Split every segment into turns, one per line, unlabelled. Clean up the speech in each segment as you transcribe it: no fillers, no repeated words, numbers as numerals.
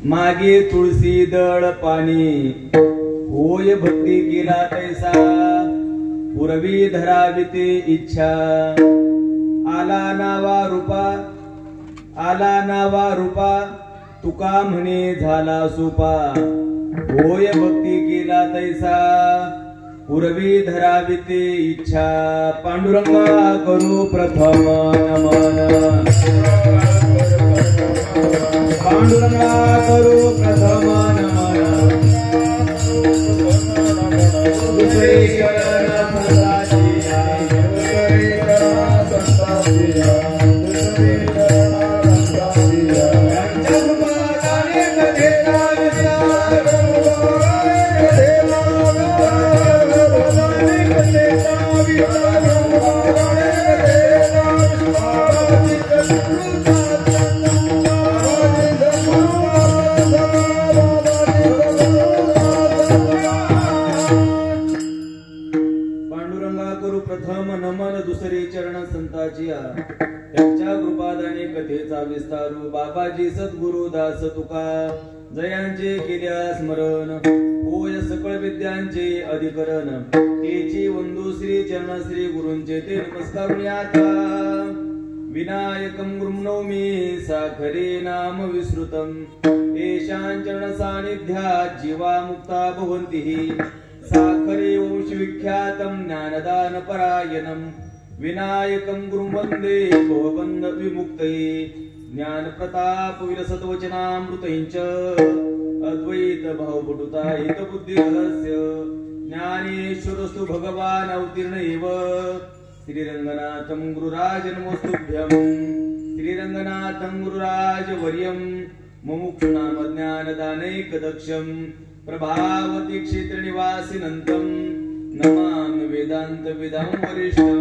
मागे तुळसी दळ पाणी होय भक्ती केला तैसा पूर्वी धराविते इच्छा आला नावा रूपा तुका म्हणे झाला सुपा होय भक्ती केला तैसा पूर्वी धराविते इच्छा पांडुरंगा करू प्रथम नमन पांडुरंगा करू प्रथम नमन दुसरे शरण त्यांच्या कृपादाने कथेचा विस्तारू बाबाजी सद्गुरु दास तुका जयांचे केल्या स्मरण होय सकळ विद्यांचे अधिकरण तेची वंदू श्री चरण श्री गुरूंचे ते नमस्कारून आता विनायकं गुरुनौमी साखरे नाम विश्रुतम येषां चरण सानिध्यात जीवा मुक्ता भवन्ति साखरे वंश विख्यातम ज्ञानदान परायणम विनायकं गुरुं वन्दे भवबन्ध विमुक्तये ज्ञान प्रताप विलसत वचनामृतञ्च अद्वैत भावपटुता हित बुद्धि रहस्य ज्ञानेश्वरस्तु भगवान् अवतीर्ण एव श्रीरंगनाथं गुरुराज नमोस्तुभ्यं श्रीरंगनाथं गुरुराज वर्यं मुमुक्षुनाम ज्ञानदानैकदक्षं प्रभावती क्षेत्र निवासिनन्तं नमामि वेदांत विदां वरिष्ठं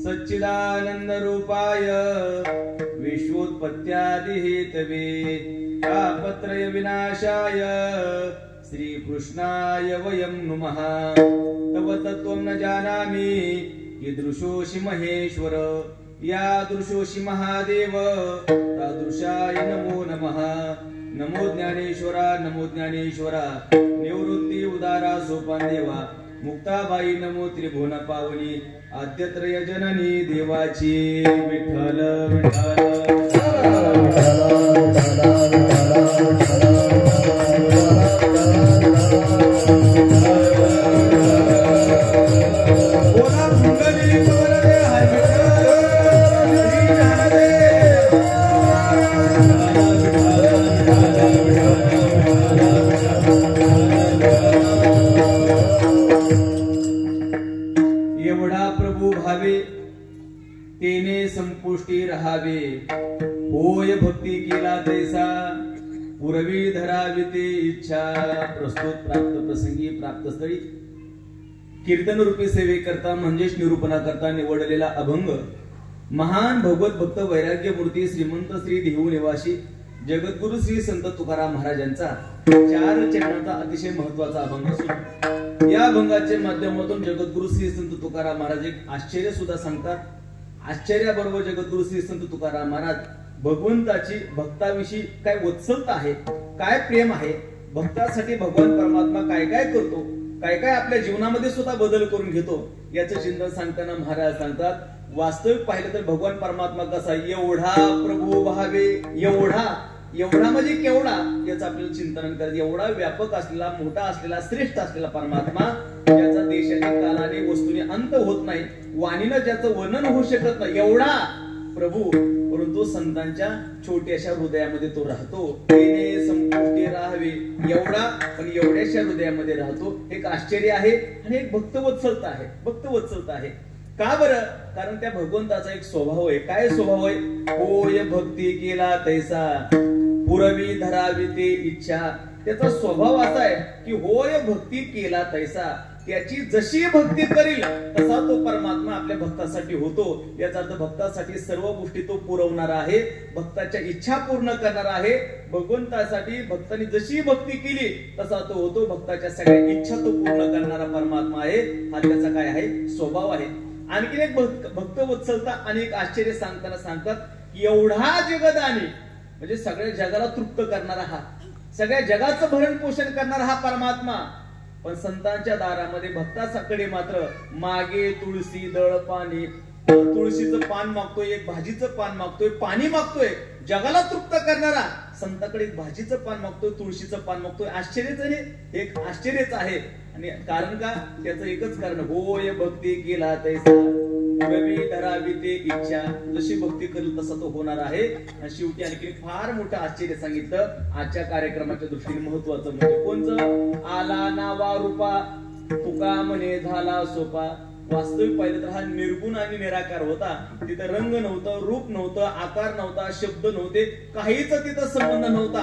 सच्चिदानंद रूपाय विश्वोत्पत्त्यादि हेतवे तापत्रय विनाशाय श्री कृष्णाय वयं नुमः तव तत्त्वं न जानामि कीदृशोऽसि महेश्वर यादृशोऽसि महादेव तादृशाय नमो नमः नमो ज्ञानेश्वरा निवृत्ती उदारा सोपान देवा मुक्ताबाई नमो त्रिभुवन पावनी आद्यत्रय जननी देवाची विठ्ठल तेने संपुष्टी रहावे होय भक्ती केला तैसा पूर्वी धराविते इच्छा प्रस्तुत प्राप्त प्रसंगी प्राप्त स्थळी कीर्तन रूपी सेवेकरता म्हणजेच निरूपणा करता निवडलेला अभंग महान भगवत भक्त वैराग्य मूर्ती श्रीमंत श्री देहू निवासी जगद्गुरु श्री संत तुकाराम महाराजांचा 4 चरणांचा अतिशय महत्वाचा अभंग असून या अभंगाच्या माध्यमातून जगद्गुरु श्री संत तुकाराम महाराज एक आश्चर्य सुद्धा सांगतात. आश्चर्याबरोबर जगद्गुरु श्री संत तुकाराम महाराज भगवंताची भक्ताविषयी काय वत्सलता आहे, काय प्रेम आहे, भक्तासाठी भगवान परमात्मा काय काय करतो, काय काय आपल्या जीवनामध्ये सुद्धा बदल करून घेतो याचं चिंतन सांगताना महाराज सांगतात. वास्तविक पाहिलं तर भगवान परमात्मा कसा एवढा प्रभू भावे एवढा म्हणजे केवढा याचं आपल्याला चिंतन करायचं. एवढा व्यापक असलेला मोठा असलेला श्रेष्ठ असलेला परमात्मा ज्याचा देशाने कालाने वस्तूने अंत होत नाही, वाणीनं ज्याचं वर्णन होऊ शकत नाही एवढा प्रभू, परंतु संतांच्या छोट्याशा हृदयामध्ये तो राहतो. तेने संपुष्टी राहावे एवढा पण एवढ्याशा हृदयामध्ये राहतो. एक आश्चर्य आहे आणि एक भक्तवत्सलता आहे. का बरं? कारण त्या भगवंताचा एक स्वभाव आहे. काय स्वभाव आहे? होय भक्ती केला तैसा पूर्वी धराविते इच्छा. त्याचा स्वभाव असा आहे की होय भक्ती केला तैसा, त्याची जशी भक्ती करील तसा तो परमात्मा आपल्या भक्तासाठी होतो. याचा अर्थ भक्तासाठी सर्व गोष्टी तो पुरवणार आहे, भक्ताच्या इच्छा पूर्ण करणार आहे. भगवंतासाठी भक्तांनी जशी भक्ती केली तसा तो होतो. भक्ताच्या सगळ्या इच्छा तो पूर्ण करणारा परमात्मा आहे. हा त्याचा काय आहे? स्वभाव आहे. आणखी एक भक्त वत्सलता अनेक आश्चर्य सांगताना सांगतात की एवढा जगदानी म्हणजे सगळ्या जगाला तृप्त करणारा हा, सगळ्या जगाचं भरण पोषण करणारा हा परमात्मा. पण संतांच्या दारामध्ये भक्ताकडे मात्र मागे तुळशी दळ पाणी, तुळशीचं पान मागतोय, एक भाजीचं पान मागतोय, पाणी मागतोय. जगाला तृप्त करणारा संतांकडे एक भाजीचं पान मागतोय, तुळशीचं पान मागतोय. आश्चर्यच आहे, एक आश्चर्यच आहे. आणि कारण का, त्याचं एकच कारण, होय भक्ती केला तैसा पुरवी धरावी ते इच्छा. जशी भक्ती करेल तसा तो होणार आहे. आणि शेवटी आणखी फार मोठं आश्चर्य सांगितलं आजच्या कार्यक्रमाच्या दृष्टीने महत्वाचं, म्हणजे कोणचं, आला नावा रूपा तुका म्हणे झाला सोपा. वास्तविक पाहिलं तर हा निर्गुण आणि निराकार होता. तिथं रंग नव्हतं, रूप नव्हतं, आकार नव्हता, शब्द नव्हते, काहीच तिथं संबंध नव्हता.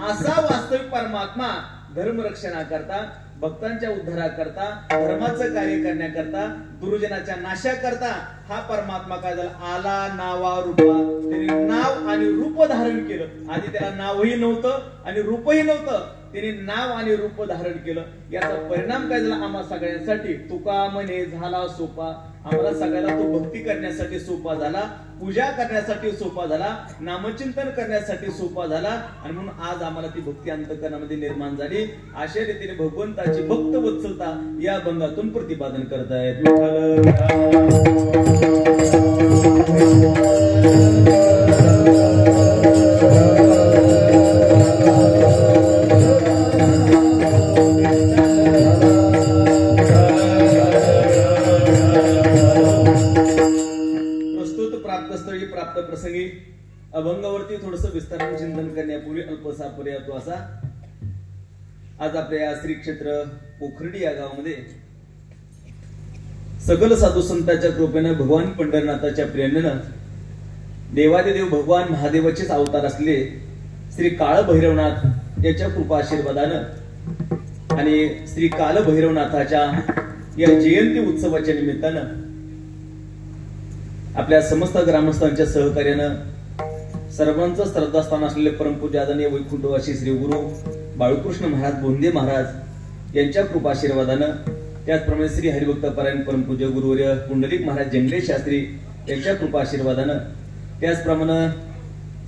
असा वास्तविक परमात्मा धर्मरक्षणाकरता, भक्तांच्या उद्धाराकरता, धर्माचं कार्य करण्याकरता, दुर्जनाच्या नाशाकरता हा परमात्मा काय झाला, आला नावा रूपा. त्याने नाव आणि रूप धारण केलं. आधी त्याला नावही नव्हतं आणि रूपही नव्हतं, त्याने नाव आणि रूप धारण केलं. याचा परिणाम काय झाला आम्हा सगळ्यांसाठी, तुका म्हणे झाला सोपा. आम्हाला सगळ्याला तो भक्ती करण्यासाठी सोपा झाला, पूजा करण्यासाठी सोपा झाला, नामचिंतन करण्यासाठी सोपा झाला. आणि म्हणून आज आम्हाला ती भक्ती अंतःकरणामध्ये निर्माण झाली. अशा रीतीने भगवंताची भक्त वत्सलता या अभंगातून प्रतिपादन करतायत. प्राप्त प्रसंगी अभंगावरती थोडस विस्ताराने चिंतन करण्यापूर्वी अल्पसा पर्याय असा, आज आपल्या श्री क्षेत्र पोखर्डी या गावामध्ये सकल साधू संतांच्या कृपेनं, भगवान पंढरनाथाच्या प्रेरणेनं, देवादिदेव भगवान महादेवाचेच अवतार असले श्री काळ भैरवनाथ याच्या कृपा आशीर्वादानं आणि श्री काल भैरवनाथाच्या या जयंती उत्सवाच्या निमित्तानं आपल्या समस्त ग्रामस्थांच्या सहकार्यानं सर्वांचं श्रद्धास्थान असलेले परमपूज्य आदरणीय वैकुंठवासी श्री गुरु बाळकृष्ण महाराज बोंदे महाराज यांच्या कृपा आशीर्वादानं, त्याचप्रमाणे श्री हरिभक्तपरायण परमपूज्य गुरुवर्य पुंडलिक महाराज जंगले शास्त्री यांच्या कृपा आशीर्वादानं, त्याचप्रमाणे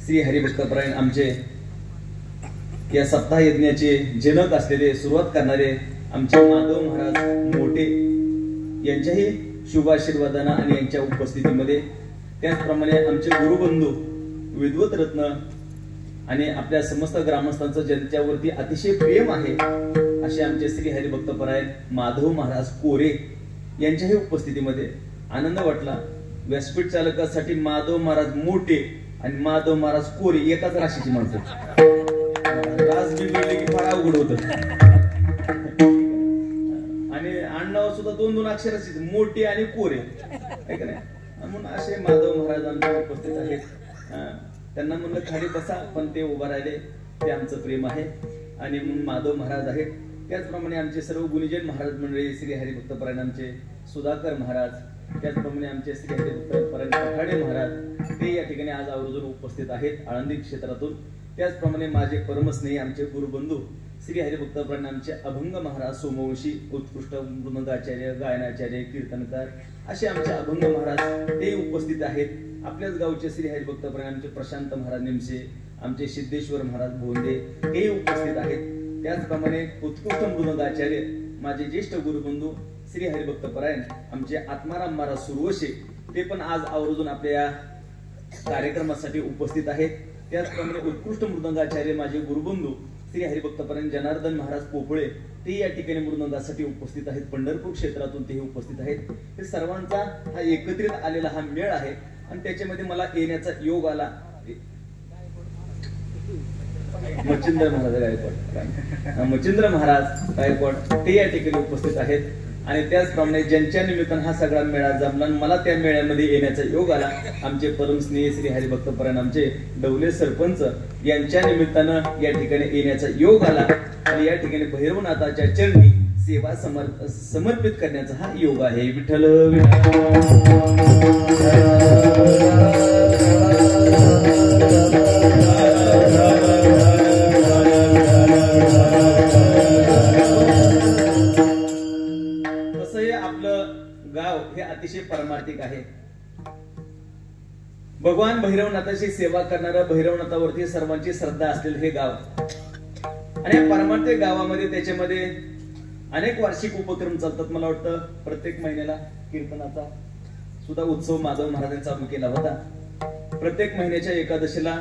श्री हरिभक्तपरायण आमचे या सप्ताह यज्ञाचे जनक असलेले, सुरुवात करणारे आमचे माधव महाराज मोठे यांच्याही शुभ आशीर्वादानं आणि यांच्या उपस्थितीमध्ये, त्याचप्रमाणे आमचे गुरुबंधू विद्वत रत्न आणि आपल्या समस्त ग्रामस्थांचं जनतेवरती अतिशय प्रेम आहे असे आमचे श्री हरिभक्तपरायण माधव महाराज कोरे यांच्याही उपस्थितीमध्ये आनंद वाटला. व्यासपीठ चालकासाठी माधव महाराज मोठे आणि माधव महाराज कोरे एकाच राशीची माणसं, रास बिघडले की फार अवघड होत. आणि आडनाव सुद्धा दोन दोन अक्षराची, मोठे आणि कोरे, आहे का नाही. म्हणून असे माधव महाराज आमच्या उपस्थित आहेत. त्यांना म्हणलं खाली बसा, पण ते उभा राहिले, ते आमचं प्रेम आहे. आणि म्हणून माधव महाराज आहेत. त्याचप्रमाणे आमचे सर्व गुणीजन महाराज मंडळी, श्री हरिभक्तपरायण आमचे सुधाकर महाराज, त्याचप्रमाणे आमचे श्री हरिभक्तपरायण पठाडे महाराज, ते या ठिकाणी आज आवर्जून उपस्थित आहेत आळंदी क्षेत्रातून. त्याचप्रमाणे माझे परमस्नेही आमचे गुरुबंधू श्री हरिभक्तपरायण आमचे अभंग महाराज सोमवंशी, उत्कृष्ट मृदंगाचार्य, गायनाचार्य, कीर्तनकार असे आमचे अभंग महाराज ते उपस्थित आहेत. आपल्याच गावचे श्री हरिभक्तपरायण आमचे प्रशांत महाराज निमसे, आमचे सिद्धेश्वर महाराज भोंदे हे उपस्थित आहेत. त्याचप्रमाणे उत्कृष्ट मृदंगाचार्य माझे ज्येष्ठ गुरुबंधू श्री हरिभक्तपरायण आमचे आत्माराम महाराज सुरवशे, ते पण आज आवर्जून आपल्या कार्यक्रमासाठी उपस्थित आहेत. त्याचप्रमाणे उत्कृष्ट मृदंगाचार्य माझे गुरुबंधू श्री हरिभक्तपरायण जनार्दन महाराज पोपळे, ते या ठिकाणी मृदंगासाठी उपस्थित आहेत. पंढरपूर क्षेत्रातून ते उपस्थित आहेत. हे सर्वांचा हा एकत्रित आलेला हा मेळ आहे आणि त्याच्यामध्ये मला येण्याचा योग आला. मच्छिंद्र महाराज गायकवाड, मच्छिंद्र महाराज गायकवाड ते या ठिकाणी उपस्थित आहेत. आणि त्याचप्रमाणे ज्यांच्या निमित्तानं हा सगळा मेळा जमला, मला त्या मेळ्यामध्ये येण्याचा योग आला, आमचे परमस्नेही श्री हरिभक्तपरायण आमचे डवले सरपंच यांच्या निमित्तानं या ठिकाणी येण्याचा योग आला. आणि या ठिकाणी भैरवनाथाच्या चरणी सेवा समर्पित करण्याचा हा योग आहे. विठ्ठल अतिशय परमार्थिक आहे. भगवान भगवान भैरवनाथाची सेवा करणारं, भैरवनाथावरती सर्वांची श्रद्धा असलेलं हे गाव. आणि या परमार्थ गावामध्ये त्याच्यामध्ये अनेक वार्षिक उपक्रम चालतात. मला वाटतं प्रत्येक महिन्याला कीर्तनाचा सुद्धा उत्सव माधव महाराजांनी चालू केला होता. प्रत्येक महिन्याच्या एकादशीला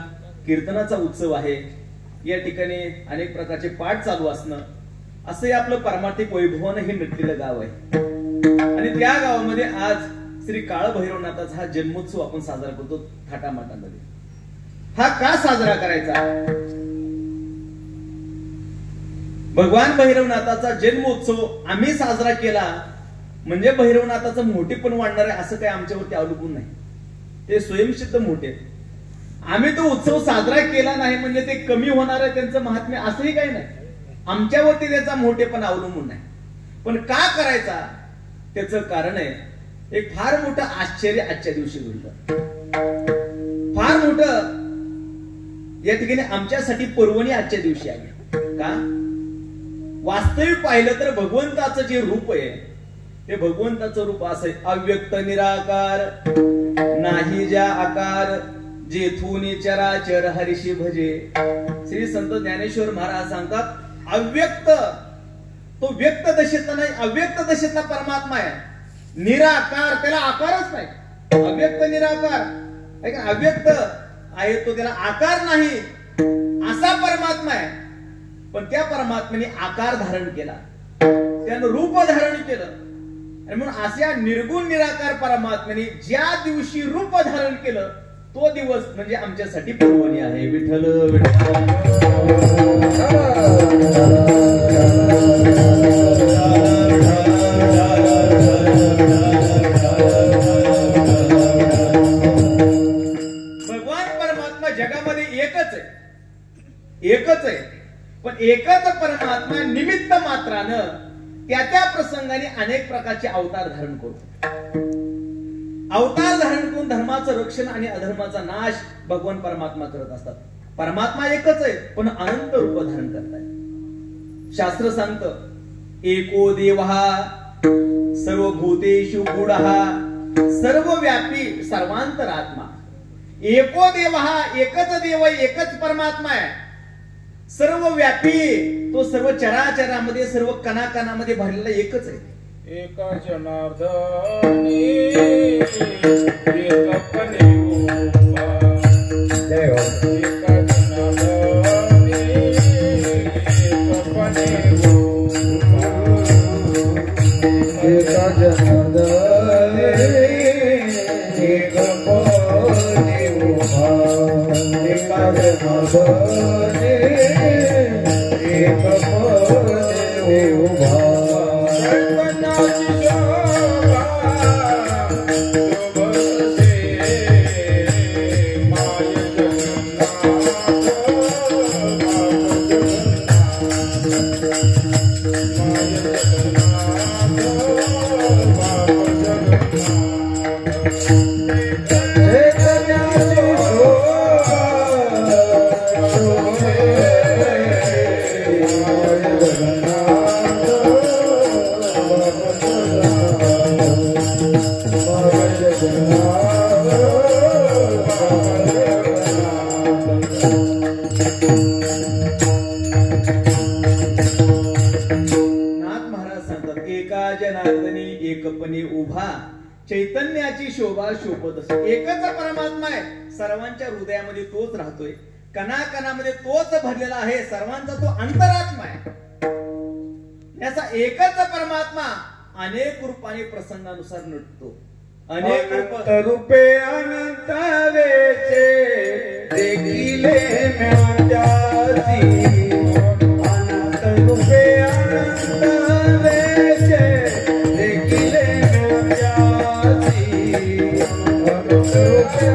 कीर्तनाचा उत्सव आहे. या ठिकाणी अनेक प्रकारचे पाठ चालू असणं, असं हे आपलं पारमार्थिक वैभवानं हे नटलेलं गाव आहे. आणि त्या गावामध्ये आज श्री काळ भैरवनाथाचा हा जन्मोत्सव आपण साजरा करतो थाटामाटामध्ये. हा का साजरा करायचा? भगवान भैरवनाथाचा जन्मोत्सव आम्ही साजरा केला म्हणजे भैरवनाथाचं मोठेपण वाढणार आहे असं काही आमच्यावरती अवलंबून नाही. ते स्वयंसिद्ध मोठे. आम्ही तो उत्सव साजरा केला नाही म्हणजे ते कमी होणार आहे त्यांचं महात्म्य असंही काही नाही. आमच्यावरती त्याचा मोठेपण अवलंबून नाही. पण का करायचा त्याचं कारण आहे, एक फार मोठं आश्चर्य आजच्या दिवशी घडलं. फार मोठं या ठिकाणी आमच्यासाठी पर्वणी आजच्या दिवशी आली. का? वास्तविक पाहिलं तर भगवंताचं जे रूप आहे ते भगवंताचं रूप असं आहे, अव्यक्त निराकार, नाही ज्या आकार, जेथून चराचर हरिशी भजे. श्री संत ज्ञानेश्वर महाराज सांगतात, अव्यक्त तो व्यक्त दशेतला नाही, अव्यक्त दशेतला परमात्मा आहे. निराकार, त्याला आकारच नाही. अव्यक्त निराकार, अव्यक्त आहे तो, त्याला आकार नाही असा परमात्मा आहे. पण त्या परमात्म्याने आकार धारण केला, त्यानं रूप धारण केलं. आणि म्हणून अशा निर्गुण निराकार परमात्म्याने ज्या दिवशी रूप धारण केलं तो दिवस म्हणजे आमच्यासाठी पर्वणी आहे. विठ्ठल विठ्ठल. भगवान परमात्मा जगामध्ये एकच आहे, एकच आहे. पण एकच परमात्मा निमित्त मात्रानं त्या प्रसंगाने अनेक प्रकारचे अवतार धारण करतो. अवतार धारण करून धर्माचं रक्षण आणि अधर्माचा नाश भगवान परमात्मा करत असतात. परमात्मा एकच आहे पण अनंत रूप धारण करतात. शास्त्र सांगतं, एको देवहा सर्वभूतेषु गूढः सर्वव्यापी सर्वांतरात्मा. एको देवहा, एकच देव, एकच परमात्मा आहे. सर्वव्यापी, तो सर्व चराचरामध्ये, सर्व कणाकणामध्ये भरलेला एकच आहे.
एका जनार्दनी एकपणे उभा, एका जनार्दनी एकपणे उभा, एका जनार्दनी एकपणे उभा, एका जनार्दनी एकपणे उभा.
चैतन्याची शोभा शोभत असते. एकच परमात्मा आहे, सर्वांच्या हृदयामध्ये तोच राहतोय, कणाकणामध्ये तोच भरलेला आहे, सर्वांचा तो अंतरात्मा आहे. याचा एकच परमात्मा अनेक रूपाने प्रसंगानुसार नटतो. अनेक
रूपे अनंत वेचे देखिले म्याच्यासी, अनंत रूपे अनंत वेचे देखिले म्याच्यासी, अनंत रूपे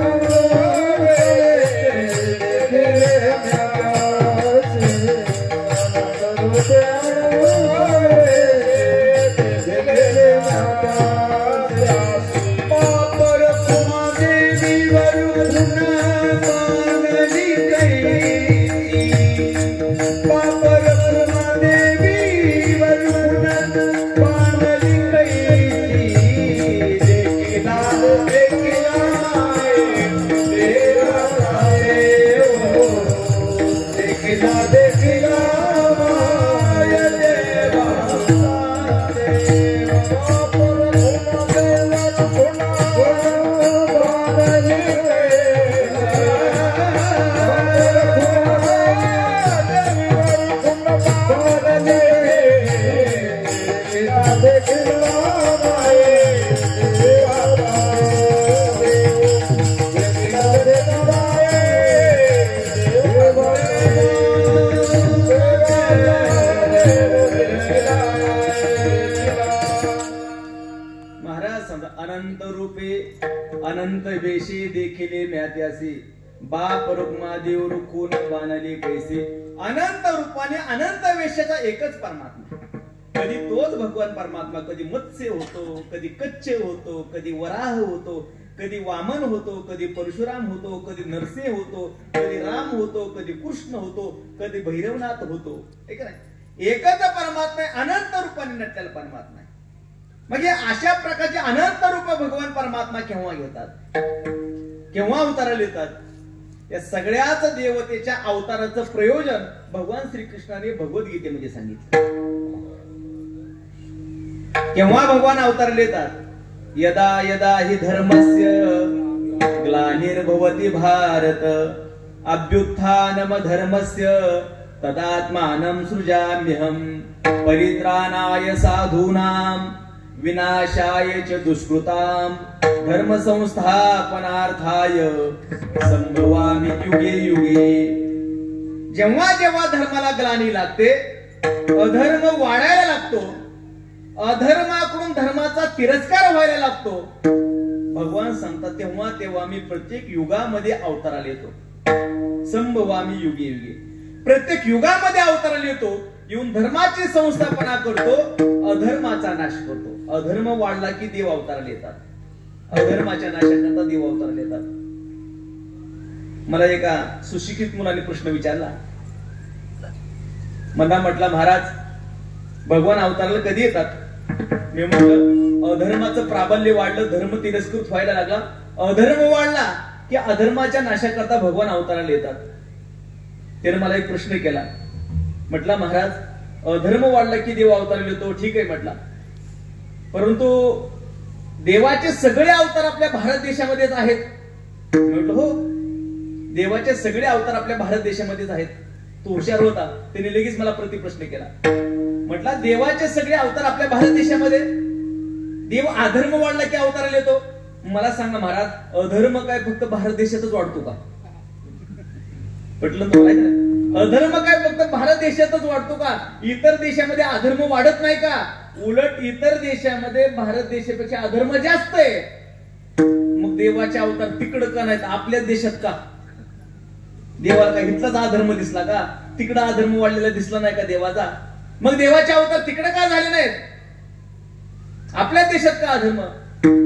अनंत रूपे अनंत वेशी देखिले म्यात्यासी बाप रुक्मा देव रुखून बाणले कैसे. अनंत रूपाने अनंत वेशाचा एकच परमात्मा. कधी तोच भगवान परमात्मा कधी मत्स्य होतो, कधी कच्चे होतो, कधी वराह होतो, कधी वामन होतो, कधी परशुराम होतो, कधी नरसिंह होतो, कधी राम होतो, कधी कृष्ण होतो, कधी भैरवनाथ होतो. एकच परमात्मा अनंत रूपाने नटलेला परमात्मा आहे. म्हणजे अशा प्रकारचे अनंत रूप भगवान परमात्मा केव्हा घेतात, केव्हा अवताराला येतात. या सगळ्याच देवतेच्या अवताराचं प्रयोजन भगवान श्रीकृष्णाने भगवद्गीतेमध्ये सांगितलं. केव्हा भगवान अवताराला येतात. यदा यदा हि धर्मस्य ग्लानिर्भवति भारत अभ्युत्थानम धर्मस्य तदात्मानं सृजाम्यहं परित्राणाय साधूनां विनाशाय च दुष्कृतां धर्म संस्थापनार्थाय संभवामि युगे युगे. जेव्हा जेव्हा धर्माला ग्लानी लागते, अधर्म वाढायला लागतो, अधर्माकडून धर्माचा तिरस्कार व्हायला लागतो, भगवान सांगतात तेव्हा तेव्हा मी प्रत्येक युगामध्ये अवताराला येतो. संभवामि युगे युगे. प्रत्येक युगामध्ये अवताराला येतो, येऊन धर्माची संस्थापना करतो, अधर्माचा नाश करतो. अधर्म वाढला की देव अवताराला येतात, अधर्माच्या नाशाकरता देव अवताराला येतात. मला एका सुशिक्षित मुलाने प्रश्न विचारला. मला म्हटला, महाराज भगवान अवताराला कधी येतात. मी म्हटलं, अधर्माचं प्राबल्य वाढलं, धर्म तिरस्कृत व्हायला लागला, अधर्म वाढला की अधर्माच्या नाशाकरता भगवान अवताराला येतात. त्याने मला एक प्रश्न केला. म्हटला, महाराज अधर्म वाढला की देव अवताराला येतो, ठीक आहे म्हटला, परंतु देवाचे सगळे अवतार आपल्या भारत देशामध्येच आहेत. म्हटलं हो, देवाचे सगळे अवतार आपल्या भारत देशामध्येच आहेत. तो हुशार होता, त्याने लगेच मला प्रतिप्रश्न केला. म्हटला, देवाचे सगळे अवतार आपल्या भारत देशामध्ये, देव अधर्म वाढला की अवताराला येतो. मला सांगा महाराज, अधर्म काय फक्त भारत देशातच वाढतो का. म्हटलं तुम्हाला, अधर्म काय फक्त भारत देशातच वाढतो का, इतर देशामध्ये अधर्म वाढत नाही का. उलट इतर देशामध्ये भारत देशापेक्षा अधर्म जास्त आहे. मग देवाचे अवतार तिकडं का नाहीत, आपल्याच देशात का. देवाला का इथलाच अधर्म दिसला का, तिकडं अधर्म वाढलेला दिसला नाही का देवाचा. मग देवाचे अवतार तिकडे का झाले नाहीत, आपल्याच देशात का अधर्म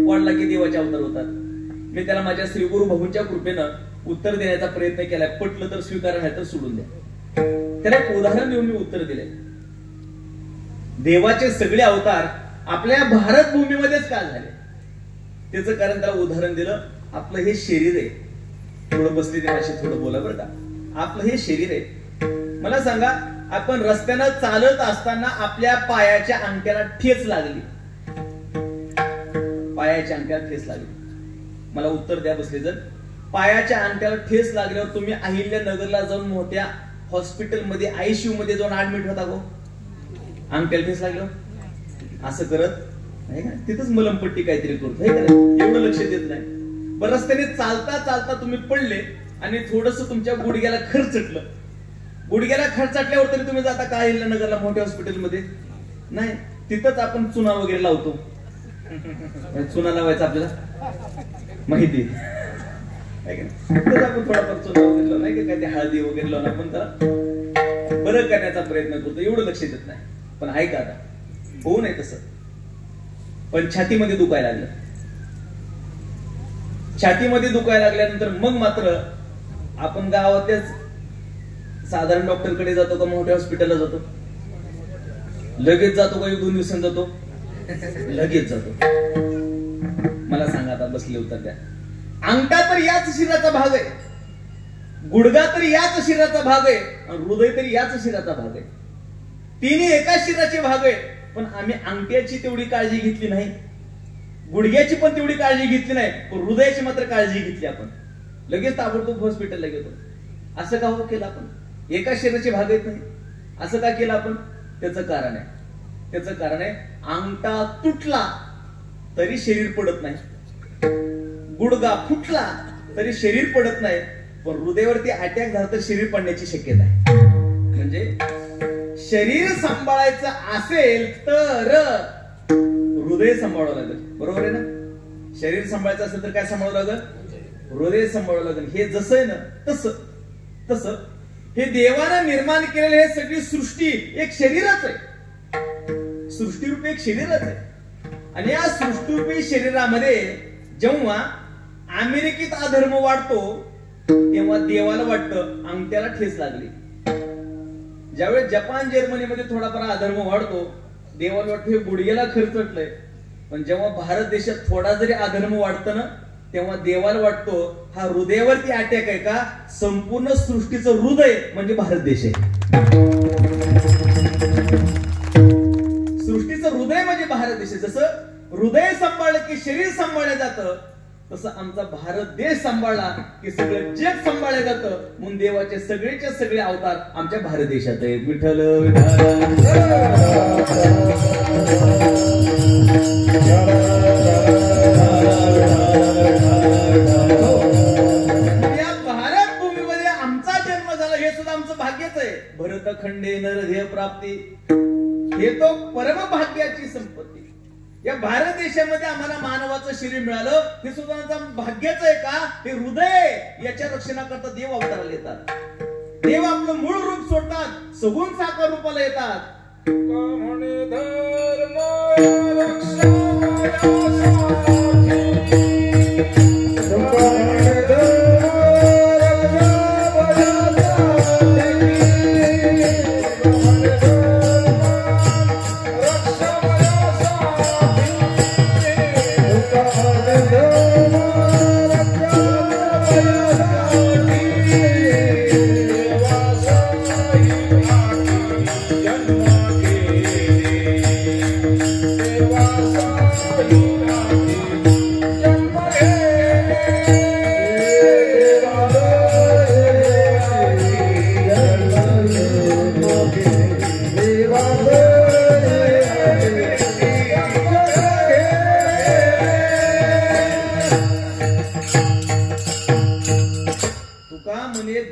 वाढला की देवाचे अवतार होतात. मी त्याला माझ्या श्री गुरु भाऊंच्या कृपेनं उत्तर देण्याचा प्रयत्न केलाय. पटलं तर स्वीकारा, नाही तर सोडून द्या. त्याला एक उदाहरण देऊन मी उत्तर दिले. देवाचे सगळे अवतार आपल्या भारत भूमीमध्येच का झाले, त्याचं कारण त्याला उदाहरण दिलं. आपलं हे शरीर आहे, थोडं बसले ते भाषेत थोडं बोला बरं का. आपलं हे शरीर आहे. मला सांगा, आपण रस्त्यानं चालत असताना आपल्या पायाच्या अंगठ्याला ठेच लागली, पायाच्या अंगठ्याला ठेच लागली. मला उत्तर द्या बसले जर. पायाच्या अंगठ्याला ठेच लागल्यावर तुम्ही अहिल्यानगरला जाऊन मोठ्या हॉस्पिटलमध्ये आयसीयू मध्ये जाऊन ऍडमिट होता गो. अंगठ्याला ठेच लागलं असं करत नाही का, तिथंच मलमपट्टी काहीतरी करतो, एवढं लक्ष देत नाही. बरं, रस्त्याने चालता चालता तुम्ही पडले आणि थोडस तुमच्या गुडघ्याला खरचटलं. गुडघ्याला खरचटल्यावर तरी तुम्ही जाता का अहिल्यानगरला मोठ्या हॉस्पिटलमध्ये. नाही, तिथंच आपण चुना वगैरे लावतो. चुना लावायचा आपल्याला माहिती आपण थोडाफार चुना वगैरे लावला नाही का, काय ते हळदी वगैरे लावून आपण त्याला बरं करण्याचा प्रयत्न करतो, एवढं लक्ष देत नाही. पण ऐका, आता होऊ नये तसं. पण छातीमध्ये दुखायला लागलं, छातीमध्ये दुखायला लागल्यानंतर मग मात्र आपण गावातल्याच साधारण डॉक्टरकडे जातो का मोठ्या हॉस्पिटलला जातो. लगेच जातो का 1-2 दिवसांनी जातो, लगेच जातो. मला सांगा, आता बसले उत्तर द्या. अंगठा तर याच शरीराचा भाग आहे. गुडघा तरी याच शरीराचा भाग आहे आणि हृदय तरी याच शरीराचा भाग आहे. तिन्ही एकाच शरीराचे भाग आहे. पण आम्ही अंगठ्याची तेवढी काळजी घेतली नाही, गुडघ्याची पण तेवढी काळजी घेतली नाही, पण हृदयाची मात्र काळजी घेतली. आपण लगेच ताबडतोब हॉस्पिटलला गेलो. असं का हो केलं आपण? एका शरीराचे भाग आहेत नाही, असं का केलं आपण? त्याचं कारण आहे अंगठा तुटला तरी शरीर पडत नाही, गुडघा फुटला तरी शरीर पडत नाही, पण हृदयावरती अटॅक झाला तर शरीर पडण्याची शक्यता आहे. म्हणजे शरीर सांभाळायचं असेल तर हृदय सांभाळावं लागेल. बरोबर आहे ना? शरीर सांभाळायचं असेल तर काय सांभाळावं लागेल? हृदय सांभाळावं लागेल. हे जसं आहे ना तसं हे देवानं निर्माण केलेलं हे सगळी सृष्टी एक शरीरच आहे, सृष्टीरूपी एक शरीरच आहे. आणि या सृष्टीरूपी शरीरामध्ये जेव्हा अमेरिकेत अधर्म वाढतो तेव्हा देवाला वाटतं अंगठ्याला ठेस लागली. ज्यावेळेस जपान जर्मनीमध्ये थोडाफार अधर्म वाढतो देवाला वाटतं हे गुडघ्याला खरचटलंय. पण जेव्हा भारत देशात थोडा जरी अधर्म वाढतं ना तेव्हा देवाला वाटतो हा हृदयावरती अटॅक आहे का? संपूर्ण सृष्टीचं हृदय म्हणजे भारत देश आहे. सृष्टीचं हृदय म्हणजे भारत देश आहे. जसं हृदय सांभाळलं की शरीर सांभाळलं जातं तसं आमचा भारत देश सांभाळला की सगळं जग सांभाळलं जातं. म्हणून देवाचे सगळेच्या सगळे अवतार आमच्या भारत देशात आहेत. विठ्ठल या भारत भूमीमध्ये आमचा जन्म झाला हे सुद्धा आमचं भाग्यच आहे. भरत खंडे नरधेय प्राप्ती हे तो परम भाग्याची संपत्ती. या भारत देशामध्ये आम्हाला मानवाचं शरीर मिळालं हे सुद्धा आमचं भाग्यच आहे का? हे हृदय याच्या रक्षणाकरता देव अवताराला येतात. देव आपलं मूळ रूप सोडतात, सगुण साकार रूपाला येतात.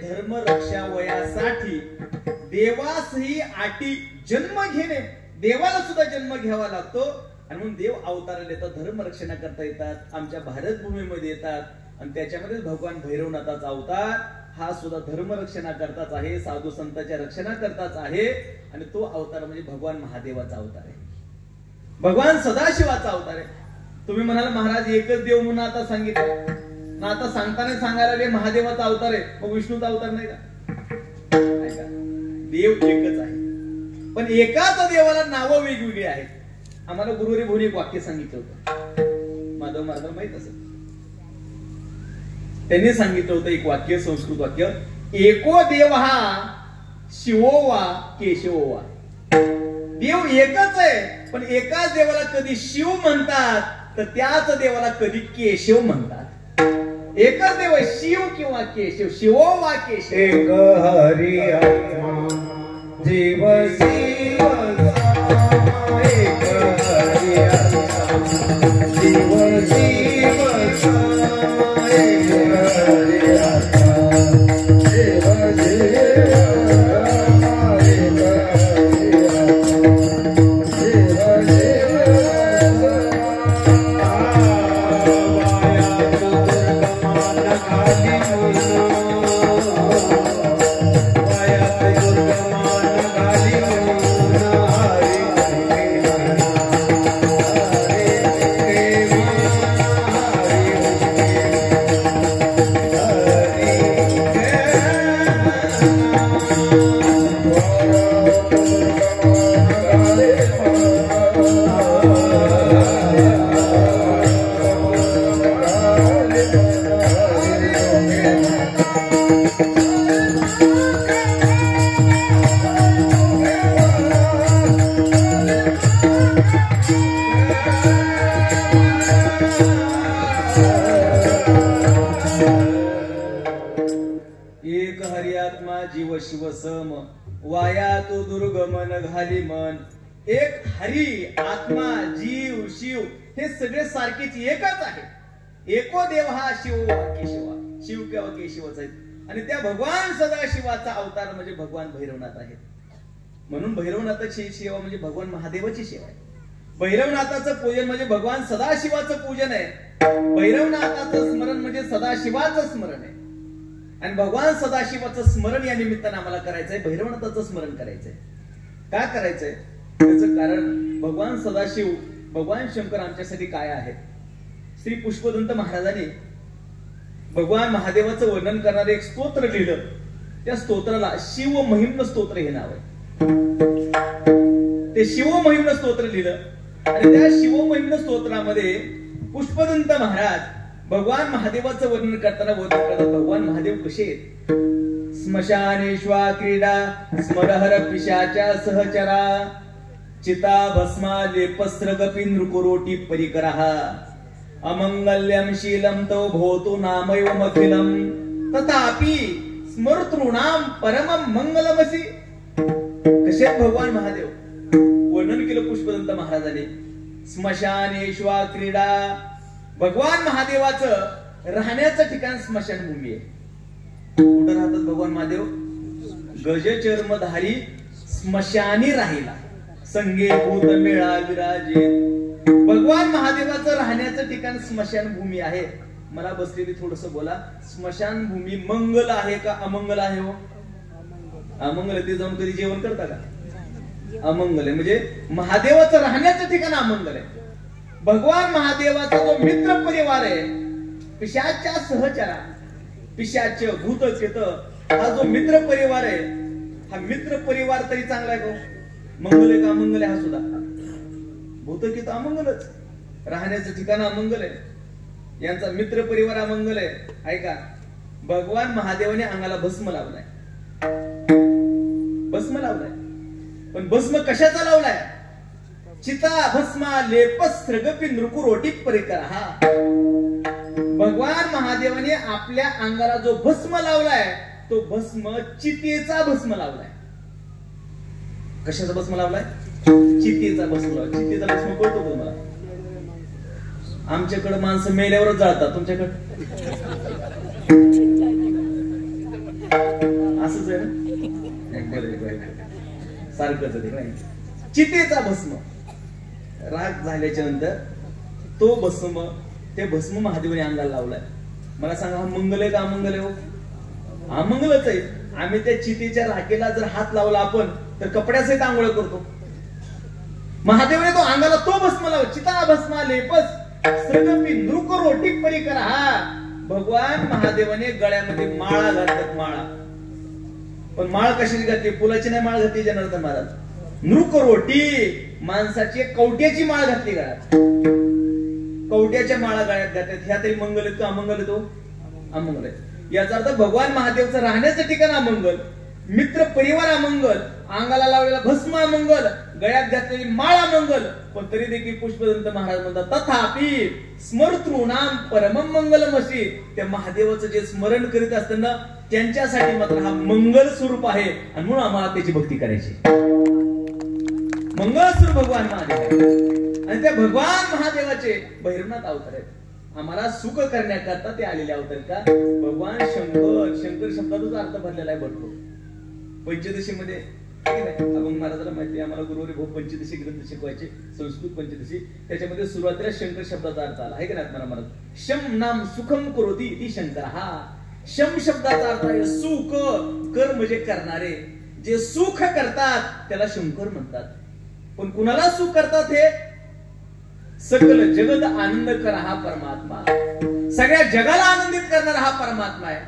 धर्म रक्षा वयासाठी देवासही आटी जन्म घेणे. देवाला सुद्धा जन्म घ्यावा लागतो आणि म्हणून देव अवताराला येतात, धर्म रक्षणा करता येतात, आमच्या भारत भूमीमध्ये येतात. आणि त्याच्यामध्ये भगवान भैरवनाथाचा अवतार हा सुद्धा धर्म रक्षणा करताच आहे, साधू संतांच्या रक्षणा करताच आहे. आणि तो अवतार म्हणजे भगवान महादेवाचा अवतार आहे, भगवान सदाशिवाचा अवतार आहे. तुम्ही म्हणाल महाराज एकच देव म्हणून आता सांगितलं ना, आता सांगताना सांगायला महादेवाचा अवतार आहे, मग विष्णूचा अवतार नाही का? देव एकच आहे पण एकाच देवाला नावं वेगवेगळी आहेत. आम्हाला गुरुरी भोनी एक वाक्य सांगितलं होतं, माधव महाराज माहित असेल, त्यांनी सांगितलं होतं एक वाक्य, संस्कृत वाक्य, एको देव हा शिवो वा केशवो वा. देव एकच आहे पण एकाच देवाला कधी शिव म्हणतात तर त्याच देवाला कधी केशव म्हणतात. एकच देव आहे, शिव किंवा केशव, शिवो वा केशव.
एक हरी आत्मा जीव शिव सामा, एक हरी आत्मा जीव शिव सामा, एक हरी आत्मा जीव शिव सामा, एक हरी आत्मा जीव शिव सामा.
सम वाया तो दुर्गमन घाली मन. एक हरी, आत्मा, जीव, शिव हे सगळे सारखेच एकच आहे. एको देव हा शिव वा केशवा. शिव किंवा केशवच आहेत. आणि त्या भगवान सदाशिवाचा अवतार म्हणजे भगवान भैरवनाथ आहेत. म्हणून भैरवनाथाची सेवा म्हणजे भगवान महादेवाची सेवा आहे. भैरवनाथाचं पूजन म्हणजे भगवान सदाशिवाचं पूजन आहे. भैरवनाथाचं स्मरण म्हणजे सदाशिवाचं स्मरण आहे. आणि भगवान सदाशिवाचं स्मरण या निमित्तानं आम्हाला करायचंय. भैरवनाथाचं स्मरण करायचंय. का करायचंय? त्याचं कारण भगवान सदाशिव, भगवान शंकर आमच्यासाठी काय आहेत. श्री पुष्पदंत महाराजांनी भगवान महादेवाचं वर्णन करणारे एक स्तोत्र लिहिलं. त्या स्तोत्राला शिव महिम्न स्तोत्र हे नाव आहे. ते शिव महिम्न स्तोत्र लिहिलं. आणि त्या शिव महिम्न स्तोत्रामध्ये पुष्पदंत महाराज भगवान महादेवाचं वर्णन करताना भगवान महादेव कसे आहेत. स्मशानेश्वा क्रीडा स्मरहर पिशाच्या सहचरा चिता भस्मा लेपस्त्रगपी नृकुरोटी परिकरः अमंगल्यम शीलम तो भोतु नामैवमखिलम तथापि स्मर्तॄणाम परमं मंगलमसि. कसे भगवान महादेव वर्णन केलं पुष्पदंत महाराजांनी. स्मशानेश्वा क्रीडा. भगवान महादेवाचं राहण्याचं ठिकाण स्मशानभूमी आहे. कुठं राहतात भगवान महादेव? गजचर्मधारी स्मशानी राहिला संगे भूत मेळा विराजे. भगवान महादेवाचं राहण्याचं ठिकाण स्मशानभूमी आहे. मला बसलेली थोडस बोला, स्मशानभूमी मंगल आहे का अमंगल आहे? हो, अमंगल. ते जाऊन कधी जेवण करता का? अमंगल आहे. म्हणजे महादेवाचं राहण्याचं ठिकाण अमंगल आहे. भगवान महादेवाचा जो मित्र परिवार आहे, पिशाच्या सहचरा, पिशाच भूत चेत हा जो मित्र परिवार आहे, हा मित्र परिवार तरी चांगला आहे का? मंगल आहे का अमंगल आहे? हा सुद्धा भूतकित अमंगलच. राहण्याचं ठिकाण अमंगल आहे. यांचा मित्र परिवार अमंगल आहे. ऐका, भगवान महादेवाने अंगाला भस्म लावलाय. भस्म लावलाय. पण भस्म कशाचा लावलाय? चिता भस्मा लेपस्त्रगपी नृकुरोटी परिकरः. भगवान महादेवाने आपल्या अंगाला जो भस्म लावलाय तो भस्म चितेचा भस्म लावलाय. कशाचा भस्म लावलाय? चितेचा भस्म लावलाय. चितेचा भस्म कळतो का तुम्हाला? आमच्याकडे माणसं मेल्यावरच जाळतात. तुमच्याकडे असंच आहे ना? सारखंच आहे. चितेचा भस्म राग झाल्याच्या नंतर तो भस्म, ते भस्म महादेवाने अंगाला लावलाय. मला सांगा, हा मंगल आहे का अमंगल आहे? हो, अमंगलच आहे. आम्ही त्या चितेच्या राखेला जर हात लावला आपण तर कपड्यासहित आंघोळ करतो. महादेवाने तो अंगाला तो भस्म लावला. चिता भस्मा लेपस स्त्रगपी नृकुरोटी परिकरः. भगवान महादेवाने गळ्यामध्ये माळा घातल्यात. माळा. पण माळ कशाची घातली? फुलाची नाही माळ घातली जनार्दन महाराज. नृकुरोटी, माणसाची कवट्याची माळ घातली गळ्यात. कवट्याच्या माळा गळ्यात घातल्यात. ह्या तरी मंगल आहेत का अमंगल? तो अमंगल आहे. याचा अर्थ भगवान महादेवचं राहण्याचं ठिकाण अमंगल, मित्र परिवार अमंगल, अंगाला लावलेला भस्म अमंगल, गळ्यात घातलेली माळ अमंगल. पण तरी देखील पुष्पदंत महाराज म्हणतात तथापि स्मर्तॄणाम परमं मंगलमसि. त्या महादेवाचं जे स्मरण करीत असताना त्यांच्यासाठी मात्र हा मंगल स्वरूप आहे. आणि म्हणून आम्हाला त्याची भक्ती करायची. मंगल स्वरूप भगवान महादेव. आणि त्या भगवान महादेवाचे भैरवनाथ अवतार आहेत. आम्हाला सुख करण्याकरता ते आलेले अवतार. का? भगवान शंकर. शंकर शब्दातच अर्थ भरलेला आहे भरपूर. पंचदशीमध्ये अभंग महाराजाला माहिती, आम्हाला गुरुवारी भाऊ पंचदशी ग्रंथ शिकवायचे, संस्कृत पंचदशी. त्याच्यामध्ये सुरुवातीला शंकर शब्दाचा अर्थ आला आहे का नाही महाराज? शम नाम सुखम करोती ती शंकर. हा शम शब्दाचा अर्थ आहे सुख. कर म्हणजे करणारे. जे सुख करतात त्याला शंकर म्हणतात. पण कुणाला सुख करतात? हे सकल जगत आनंद करा हा परमात्मा. सगळ्या जगाला आनंदित करणारा हा परमात्मा आहे.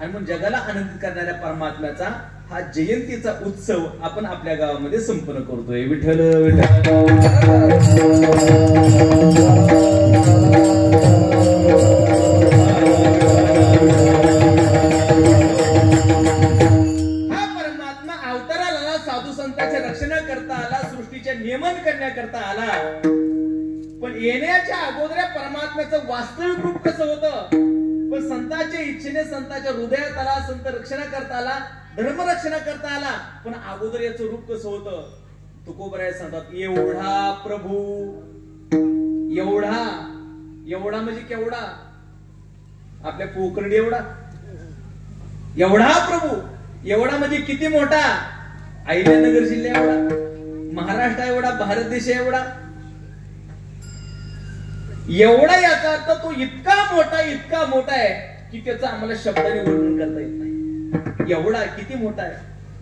आणि मग जगाला आनंदित करणाऱ्या परमात्म्याचा हा जयंतीचा उत्सव आपण आपल्या गावामध्ये संपन्न करतोय. विठ्ठल विठ्ठल. हा परमात्मा अवताराला साधू संतांच्या रक्षणाकरता आला, सृष्टीचे नियमन करण्याकरता आला. पण येण्याच्या अगोदर परमात्म्याचं वास्तविक रूप कसं होतं? पण संतांच्या इच्छेने संतांच्या हृदयात आला, संत रक्षणा करता आला, धर्मरक्षणा करता आला, पण अगोदर याचं रूप कसं होतं तुकोबराय सांगतात, एवढा प्रभू, एवढा, एवढा म्हणजे केवढा, आपल्या पोकर्डी एवढा, एवढा प्रभू, एवढा म्हणजे किती मोठा, अहिल्यानगर जिल्हा एवढा, महाराष्ट्र एवढा, भारत देश एवढा, एवढा याचा अर्थ तो इतका मोठा आहे की त्याचं आम्हाला शब्दाने वर्णन करता येत नाही. एवढा किती मोठा आहे,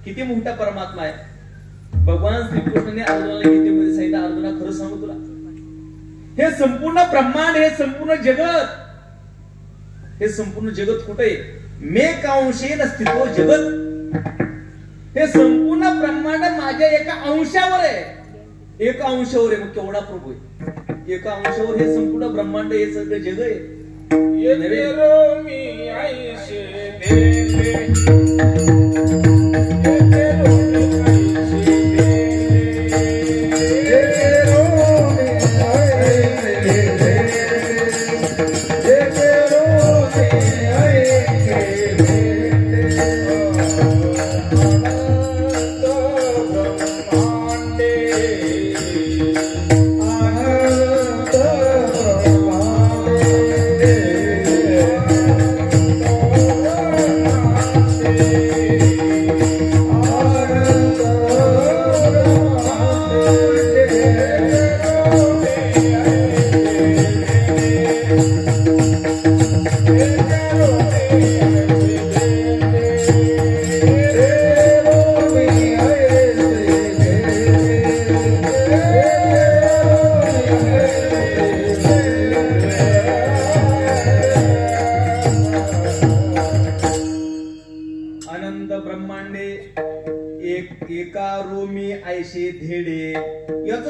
किती मोठा परमात्मा आहे. भगवान श्रीकृष्णाने अर्जुनाला गीतेमध्ये सांगितलं, अर्जुना खरं सांगू तुला, हे संपूर्ण ब्रह्मांड, हे संपूर्ण जगत, हे संपूर्ण जगत कुठे आहे, मेकांशेन स्थितो जगत, हे संपूर्ण ब्रह्मांड माझ्या एका अंशावर आहे, एका अंशावर आहे. मग केवढा प्रभू आहे, एका अंशावर हे संपूर्ण ब्रह्मांड, हे सगळं जग आहे.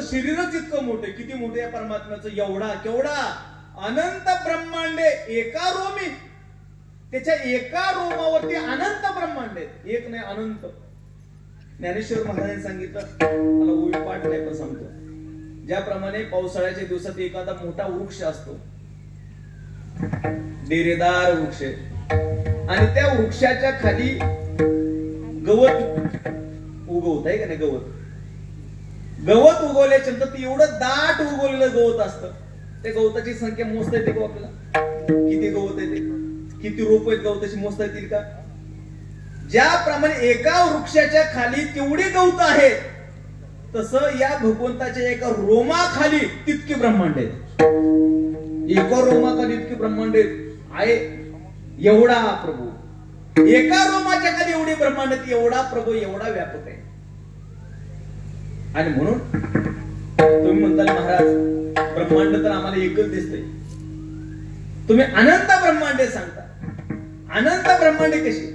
शरीरच इतकं मोठे, किती मोठे या परमात्म्याचं, एवढा केवढा अनंत ब्रह्मांडे एका रोमी, त्याच्या एका रोमावरती अनंत ब्रह्मांडे, एक नाही अनंत. ज्ञानेश्वर महाराजांनी सांगितलं, मला ओवी पाठ नाही पण सांगतो, ज्याप्रमाणे पावसाळ्याच्या दिवसात एखादा मोठा वृक्ष असतो, डेरेदार वृक्ष, आणि त्या वृक्षाच्या खाली गवत उगवत आहे का नाही, गवत उगवल्याच्या नंतर ते एवढं दाट उगवलेलं गवत असतं, त्या गवताची संख्या मोजता येते का आपल्याला, किती गवत आहे ते, किती रोप आहेत गवताची मोजता येतील का. ज्याप्रमाणे एका वृक्षाच्या खाली तेवढी गवत आहेत, तसं या भगवंताच्या एका रोमाखाली तितके ब्रह्मांड आहेत, एका रोमाखाली इतके ब्रह्मांड आहे. एवढा प्रभू, एका रोमाच्या खाली एवढे ब्रह्मांड, एवढा प्रभू, एवढा व्यापक आहे. आणि म्हणून तुम्ही म्हणताल महाराज ब्रह्मांड तर आम्हाला एकच दिसतंय, तुम्ही अनंत ब्रह्मांडे सांगता, अनंत ब्रह्मांडे कशी,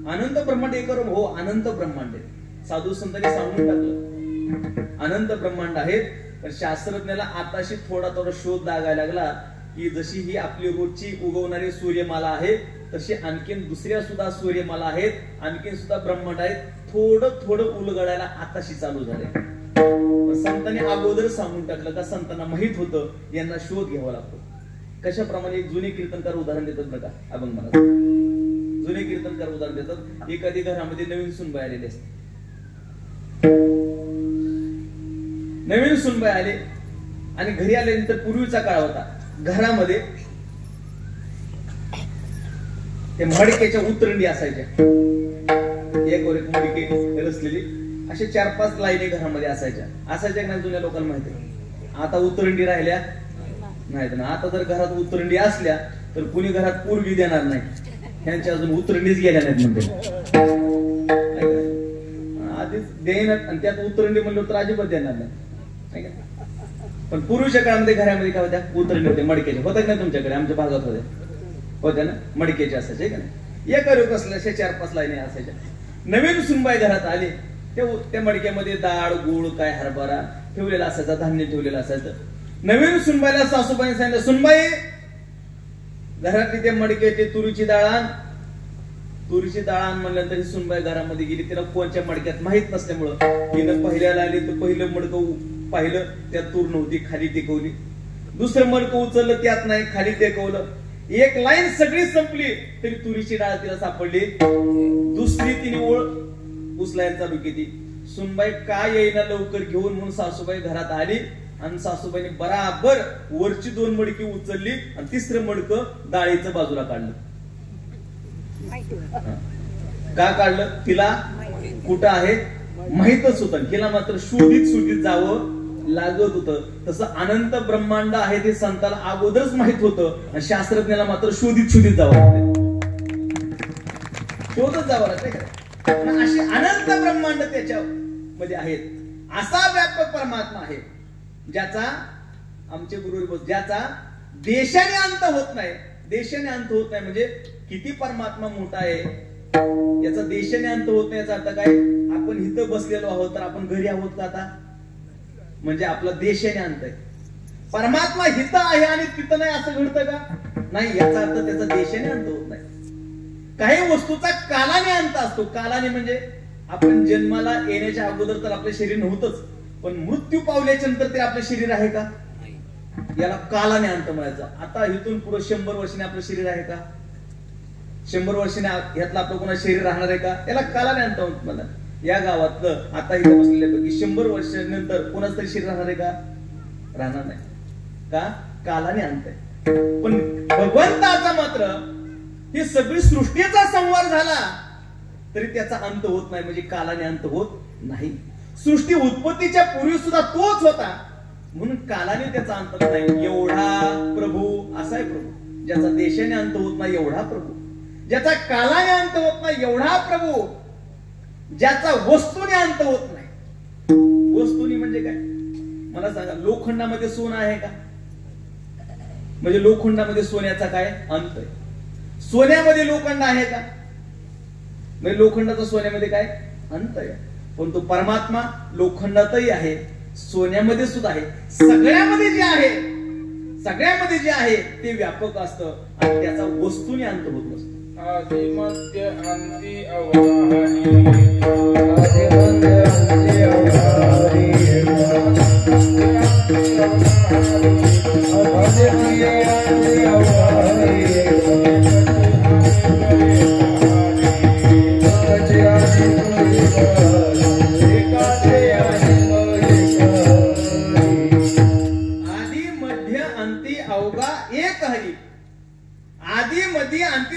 अनंत ब्रह्मांड एक हो, अनंत ब्रह्मांडे साधू संतांनी सांगून टाकलं अनंत ब्रह्मांड आहेत. पण शास्त्रज्ञाला आताशी थोडा शोध लागायला लागला की जशी ही आपली रोजची उगवणारी सूर्यमाला आहे, तशी आणखीन दुसऱ्या सुद्धा सूर्यमाला आहेत, आणखीन सुद्धा ब्रह्मांड आहेत, थोडं थोडं उलगडायला आताशी चालू झाले. संतांनी अगोदर सांगून टाकलं का, संतांना माहित होतं यांना शोध घ्यावा लागतो. कशाप्रमाणे एक जुने कीर्तनकार उदाहरण देतात बघा, अभंग महाराज जुने कीर्तनकार उदाहरण देतात. एखादी घरामध्ये नवीन सुनबाई आलेली असते, नवीन सुनबाई आले आणि घरी आल्यानंतर पूर्वीचा काळ होता, घरामध्ये ते मडक्याच्या उतरंडी असायच्या, एक वर एक मडके रचलेली, असे 4-5 लाईनी घरामध्ये असायच्या ना, जुन्या लोकांना माहिती. आता उतरंडी राहिल्या नाहीत ना. आता जर घरात उतरंडी असल्या तर कुणी घरात पोरगी देणार नाही, ह्यांच्या अजून उतरंडीच गेल्या नाहीत म्हणते, आधीच देणार, आणि त्यात उतरंडी म्हणलं तर अजिबात देणार नाही. पण पूर्वीच्या काळामध्ये घरामध्ये काय होत्या, उतरंडी होते मडक्याचे, होत्या नाही तुमच्याकडे, आमच्या भागात होत्या ना, मडक्याचे असायचे का नाही, एका रोक असल्या 4-5 लाईनी असायच्या. नवीन सुनबाई घरात आली, त्या मडक्यामध्ये डाळ गुळ काय हरभरा ठेवलेला असायचा, धान्य ठेवलेलं असायचं. नवीन सुनबाईला सासूबाईने सांगितलं, सुनबाई घरातली ते मडक्याचे तुरीची डाळ आण. तुरीची डाळ आण म्हणल्यानंतर ही सुनबाई घरामध्ये गेली, तिला कोणत्या मडक्यात माहित नसल्यामुळं तिनं पहिल्याला आली तर पहिलं मडकं पाहिलं, त्यात तूर नव्हती, खाली टेकवली. दुसरं मडकं उचललं, त्यात नाही, खाली टेकवलं. एक लाईन सगळी संपली तरी तुरीची डाळ तिला सापडली. दुसरं दुसरी तिने ओळ उचलायला चालू केली. सुनबाई काय येईना लवकर घेऊन म्हणून सासूबाई घरात आली आणि सासूबाईने बराबर वरची 2 मडकी उचलली आणि तिसरं मडकं डाळीचं बाजूला काढलं. का काढलं? तिला कुठं आहे माहितच होतं. तिला मात्र शोधित जावं लागत होतं. तसं अनंत ब्रह्मांड आहे ते संताला अगोदरच माहित होतं आणि शास्त्रज्ञाला मात्र शोधित जावं लागतं. शोधत जावं लागतं. असे अनंत ब्रह्मांड त्याच्यामध्ये आहेत. असा व्यापक परमात्मा आहे ज्याचा आमचे गुरु ज्याचा देशाने अंत होत नाही. देशाने अंत होत नाही म्हणजे किती परमात्मा मोठा आहे याचा देशाने अंत होत नाही. याचा अर्थ काय? आपण इथं बसलेलो आहोत तर आपण घरी आहोत का आता? म्हणजे आपला देशाने अंत आहे. परमात्मा हित आहे आणि तिथं नाही असं घडतं का? नाही. याचा अर्थ त्याचा देशाने अंत होत नाही. काही वस्तूचा कालाने अंत असतो. कालाने म्हणजे आपण जन्माला येण्याच्या अगोदर तर आपलं शरीर नव्हतंच, पण मृत्यू पावल्याच्या नंतर ते आपलं शरीर आहे का? याला कालाने अंत म्हणायचं. आता इथून पुढे 100 वर्षाने आपलं शरीर आहे का? 100 वर्षाने यातलं आपलं कोणा शरीर राहणार आहे का? याला कालाने अंत होत. मला या गावातलं आता इथं बसलेल्यापैकी 100 वर्षानंतर कोणाच तरी शरीर राहणार आहे का? राहणार नाही. का? कालाने अंत आहे. पण भगवंताचा मात्र ही सगळी सृष्टीचा संवार झाला तरी त्याचा अंत होत नाही. म्हणजे कालाने अंत होत नाही. सृष्टी उत्पत्तीच्या पूर्वी सुद्धा तोच होता म्हणून कालाने त्याचा अंत नाही. एवढा प्रभू असा आहे प्रभू ज्याचा देशाने अंत होत नाही. एवढा प्रभू ज्याचा कालाने अंत होत नाही. एवढा प्रभू ज्याचा वस्तूने अंत होत नाही. वस्तूनी म्हणजे काय मला सांगा? लोखंडामध्ये सोनं आहे का? म्हणजे लोखंडामध्ये सोन्याचा काय अंत आहे? सोन्यामध्ये लोखंड आहे का? म्हणजे लोखंडाचा सोन्यामध्ये काय अंत आहे? पण तो परमात्मा लोखंडातही आहे, सोन्यामध्ये सुद्धा आहे. सगळ्यामध्ये जे आहे ते व्यापक असतं आणि त्याचा वस्तूने अंत होत नसतो.
आदि मध्य अंती अवधारी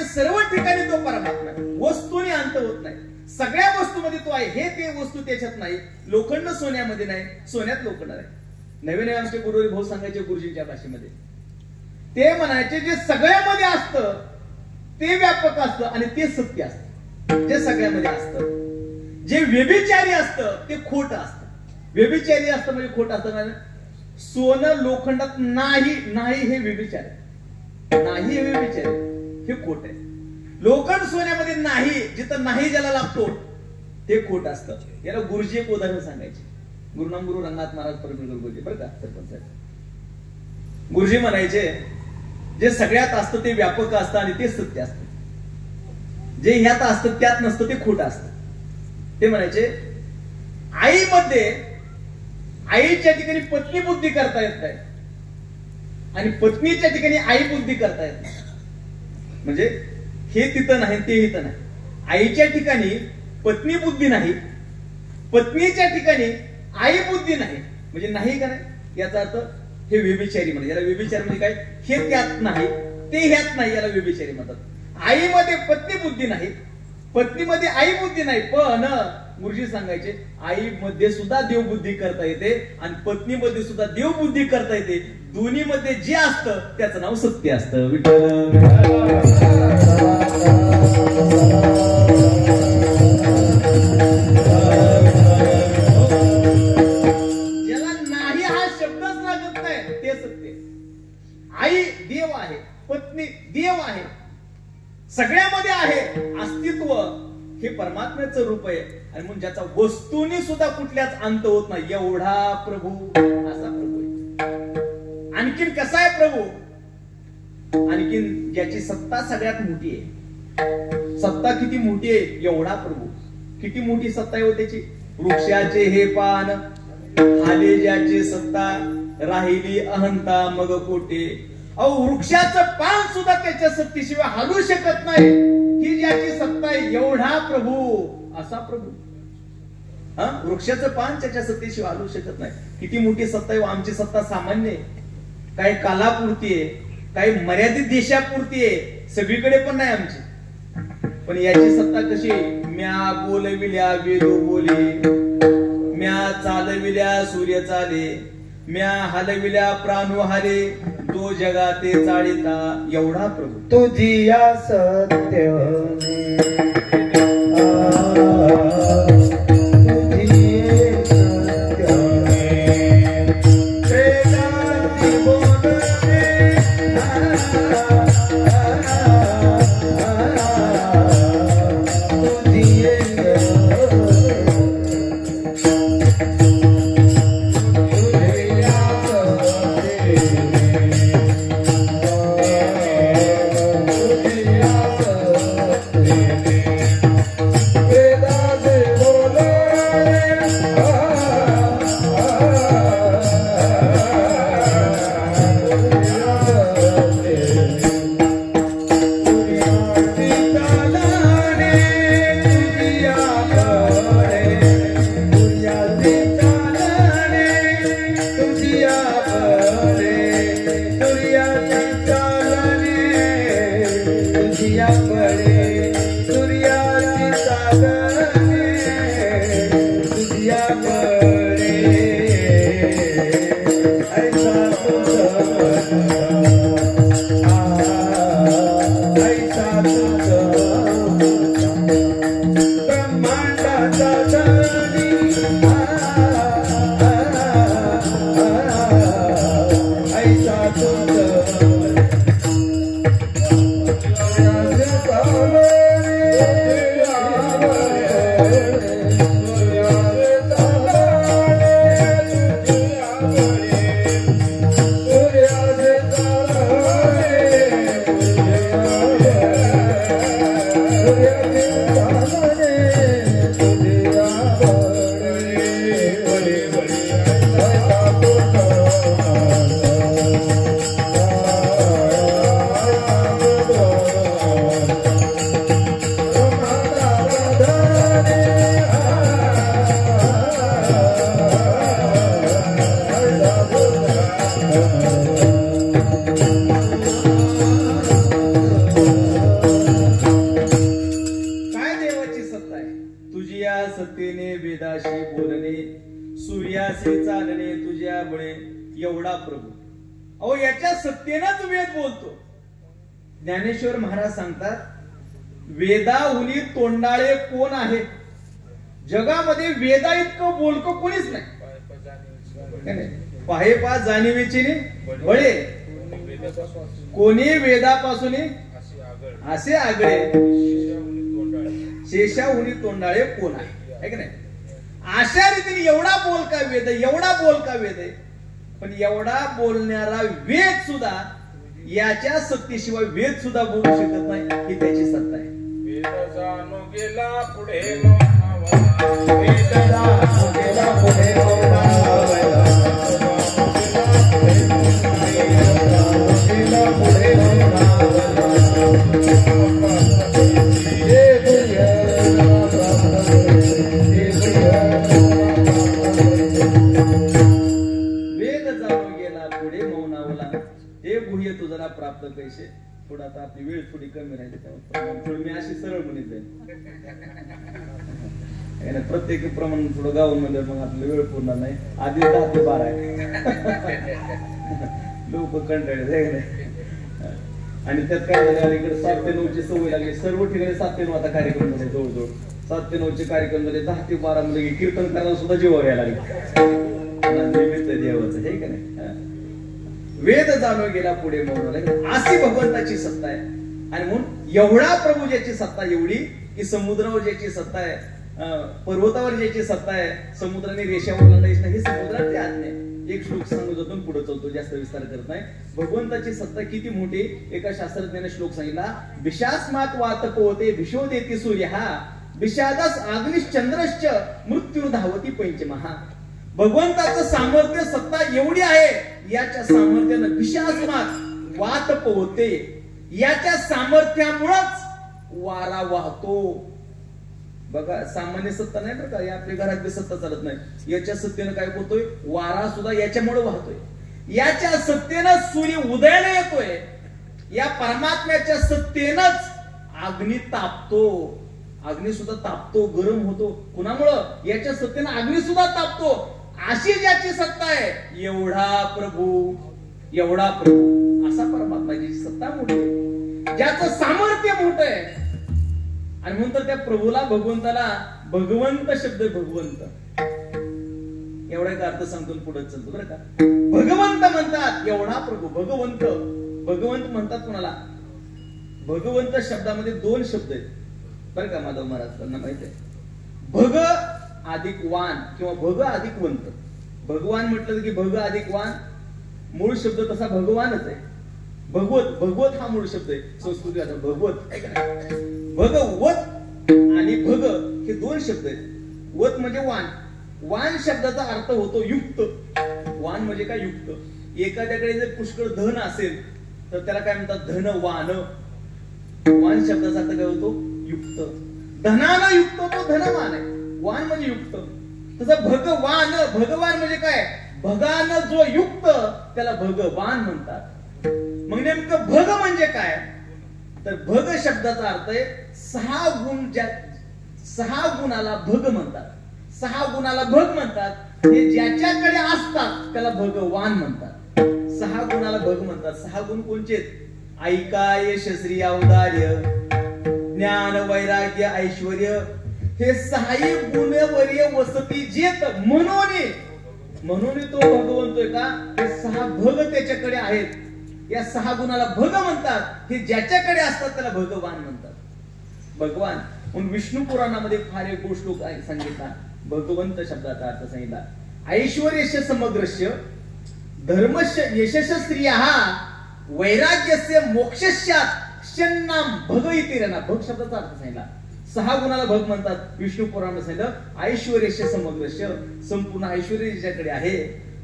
सर्व ठिकाणी तो परमात्मा वस्तूने अंत होत नाही. सगळ्या वस्तूमध्ये तो आहे. हे ते वस्तू त्याच्यात नाही. लोखंड सोन्यामध्ये नाही, सोन्यात लोखंड आहे. नवीन आमचे गुरु भाऊ सांगायचे गुरुजींच्या भाषेमध्ये ते म्हणायचे जे सगळ्यामध्ये असतं ते व्यापक असतं आणि ते सत्य असतं. जे सगळ्यामध्ये असतं. जे व्यभिचारी असतं ते खोट असतं. व्यभिचारी असतं म्हणजे खोट असतं. सोनं लोखंडात नाही हे व्यभिचार नाही. हे व्यभिचार हे खोट आहे. लोखंड सोन्यामध्ये नाही, जिथं नाही ज्याला लागतो ते खोट असतं. याला गुरुजी एक उदाहरण सांगायचे. गुरुनाम गुरु रंगनाथ महाराज परमेश्वर गुरुजी बरं का सरपंच गुरुजी म्हणायचे जे सगळ्यात असतं ते व्यापक असतं आणि ते सत्य असतं. जे ह्यात असतं त्यात नसतं ते खोट असतं. ते म्हणायचे आईमध्ये आईच्या ठिकाणी पत्नी बुद्धी करता येत नाही आणि पत्नीच्या ठिकाणी आई बुद्धी करता येत नाही. म्हणजे हे तिथं नाही ते इथं नाही. आईच्या ठिकाणी पत्नी बुद्धी नाही, पत्नीच्या ठिकाणी आई बुद्धी नाही. म्हणजे नाही का नाही याचा अर्थ हे व्यभिचारी म्हणजे. याला व्यभिचार म्हणजे काय? हे त्यात नाही ते ह्यात नाही, याला व्यभिचारी म्हणतात. आईमध्ये पत्नी बुद्धी नाही, पत्नीमध्ये आई बुद्धी नाही. पण गुरुजी सांगायचे आईमध्ये सुद्धा देवबुद्धी करता येते आणि पत्नीमध्ये सुद्धा देवबुद्धी करता येते. दोन्ही मध्ये जे असतं त्याचं नाव सत्य असतं. विठ्ठल ज्याला नाही हा शब्दच लागत नाही ते सत्य. आई देव आहे, पत्नी देव आहे, सगळ्यामध्ये आहे. अस्तित्व हे परमात्म्याचं रूप आहे आणि म्हणून ज्याचा वस्तूने सुद्धा कुठल्याच अंत होत नाही. एवढा प्रभू असा प्रभू आहे. आणखीन कसा आहे प्रभू? आणखीन ज्याची सत्ता सगळ्यात मोठी आहे. सत्ता किती मोठी आहे? एवढा प्रभू. किती मोठी सत्ता आहे त्याची? वृक्षाचे हे पान हाले ज्याचे सत्ता राहिली अहंता मग कोटे. अहो वृक्षाचं पान सुद्धा त्याच्या सत्तेशिवाय हलू शकत नाही. ही जी याची सत्ता आहे एवढा प्रभू, असा प्रभू. वृक्षाचं पान त्याच्या सत्तेशिवाय हलू शकत नाही. किती मोठी सत्ता आहे. आमची सत्ता सामान्य आहे, काही कालापुरती आहे, काही मर्यादित देशापुरती आहे, सगळीकडे पण नाही आमची. पण याची सत्ता कशी? म्या बोलविल्या वेदो बोले, म्या चालविल्या सूर्य चाले, म्या हलविल्या प्राणू हाले, तो जगाते चाळीता एवढा प्रभू.
तुझी या सत्य
ज्ञानेश्वर महाराज सांगतात, वेदाहुनी तोंडाळे कोण आहे? जगामध्ये वेदा इतकं बोलकं कोणीच नाही. पाहे पा जाणीवेची बळे, कोणी वेदापासून असे आगळे, शेषाहुनी तोंडाळे कोण आहे की नाही? अशा रीतीने एवढा बोलका वेद, एवढा बोलका वेद आहे. पण एवढा बोलणारा वेद सुद्धा, याच्या सत्तेशिवाय वेद सुद्धा बोलू शकत नाही, ही त्याची सत्ता आहे.
वेद जाणू गेला पुढे मौनावला, वेद जाणू गेला पुढे मौनावला,
तुझा प्राप्त कैसे. थोडा आता आपली वेळ थोडी कमी राहिली, त्यामुळे मी अशी सरळ म्हणत आहे. प्रत्येक प्रमाण थोडं गावून म्हणजे मग आपली वेळ पूर्ण नाही. आधी 10 ते 12 आहे. लोक कंटाळले आणि त्यात काय झालं, अलीकडे 7 ते 9 ची सवय लागली. सर्व ठिकाणी 7 ते 9 आता कार्यक्रम झाले. जवळजवळ 7 ते 9 चे कार्यक्रम झाले. 10 ते 12 मध्ये कीर्तन करायला सुद्धा जीवावर यायला लागले. निमित्त देवाचं हे का नाही. वेद जाणून गेला पुढे मौन, अशी भगवंताची सत्ता आहे. आणि म्हणून एवढा प्रभू ज्याची सत्ता एवढी की समुद्रावर ज्याची सत्ता आहे, पर्वतावर ज्याची सत्ता आहे, समुद्राने रेषावर लढायच नाही, हे समुद्राची आज्ञा आहे. एक श्लोक सांगू जातो पुढे चलतो, जास्त विस्तार करत नाही. भगवंताची सत्ता किती मोठी. एका शास्त्रज्ञाने श्लोक सांगितला, विषास्मात वातपोते भिषो देती सूर्य, विषादस अग्निश्चंद्रश्च मृत्यू धावती पंचमहा. भगवंताचं सामर्थ्य, सत्ता एवढी आहे, याच्या सामर्थ्यानं विषास्मात वातपोते, याच्या सामर्थ्यामुळेच वारा वाहतो. बघा सामान्य सत्ता नाही बरं का, या आपल्या घरात बी सत्ता चालत नाही. याच्या सत्तेनं काय होतोय, वारा सुद्धा याच्यामुळे वाहतोय. याच्या सत्तेनं सूर्य उदयाला येतोय. या परमात्म्याच्या सत्तेनंच अग्नी तापतो. अग्नी सुद्धा तापतो, गरम होतो. कुणामुळं, याच्या सत्तेनं अग्नी सुद्धा तापतो. अशी ज्याची सत्ता आहे, एवढा प्रभू असा परमात्मा, ज्याची सत्ता मोठी आहे, ज्याचं सामर्थ्य मोठं आहे. आणि म्हणून तर त्या प्रभूला, भगवंताला भगवंत शब्द, भगवंत एवढा एक अर्थ सांगतो पुढे चलतो बरं का. भगवंत म्हणतात एवढा प्रभू. भगवंत म्हणतात कोणाला, भगवंत शब्दामध्ये दोन शब्द आहेत बरं का माधव महाराज, त्यांना माहित आहे. भग अधिक वान किंवा भग अधिक वंत. भगवान म्हटलं की भग अधिक वान, मूळ शब्द तसा भगवानच आहे. भगवत हा मूळ शब्द आहे संस्कृतीचा. भगवत आहे का नाही. भगवत आणि भग हे दोन शब्द आहेत. वत म्हणजे वान. वान शब्दाचा अर्थ होतो युक्त. वान म्हणजे काय, युक्त. एखाद्याकडे जर पुष्कळ धन असेल तर त्याला काय म्हणतात, धनवान. वान शब्दाचा अर्थ काय होतो, युक्त. धनानं युक्त तो धनवान आहे. वान म्हणजे युक्त. तसं भगवान म्हणजे काय, भगानं जो युक्त त्याला भगवान म्हणतात. मग नेमकं भग म्हणजे काय, तर भग शब्दाचा अर्थ आहे सहा गुण. सहा गुणाला भग म्हणतात. सहा गुणाला भग म्हणतात. हे ज्याच्याकडे असतात त्याला भगवान म्हणतात. सहा गुणाला भग म्हणतात. सहा गुण कोणचे, ऐका, यश, श्री, औदार्य, ज्ञान, वैराग्य, ऐश्वर्य. हे सहाही गुणवर्य वसती जेत. म्हणून तो भगवंतोय का, हे सहा भग त्याच्याकडे आहेत. या सहा गुणाला भग म्हणतात. हे ज्याच्याकडे असतात त्याला भगवान म्हणतात. भगवान म्हणून विष्णू पुराणामध्ये फार एक गोष्ट सांगितला. भगवंत शब्दाचा अर्थ सांगितला. ऐश्वर्यस्य समग्रस्य, धर्मस्य यशस्य स्त्रिया, वैराग्यस्य मोक्षस्यात् शन्नाम भग इति रणा. भग शब्दाचा अर्थ सांगितला. सहा गुणाला भग म्हणतात. विष्णू पुराण सांगितलं ऐश्वर्यस्य समग्रस्य, संपूर्ण ऐश्वर्य ज्याच्याकडे आहे.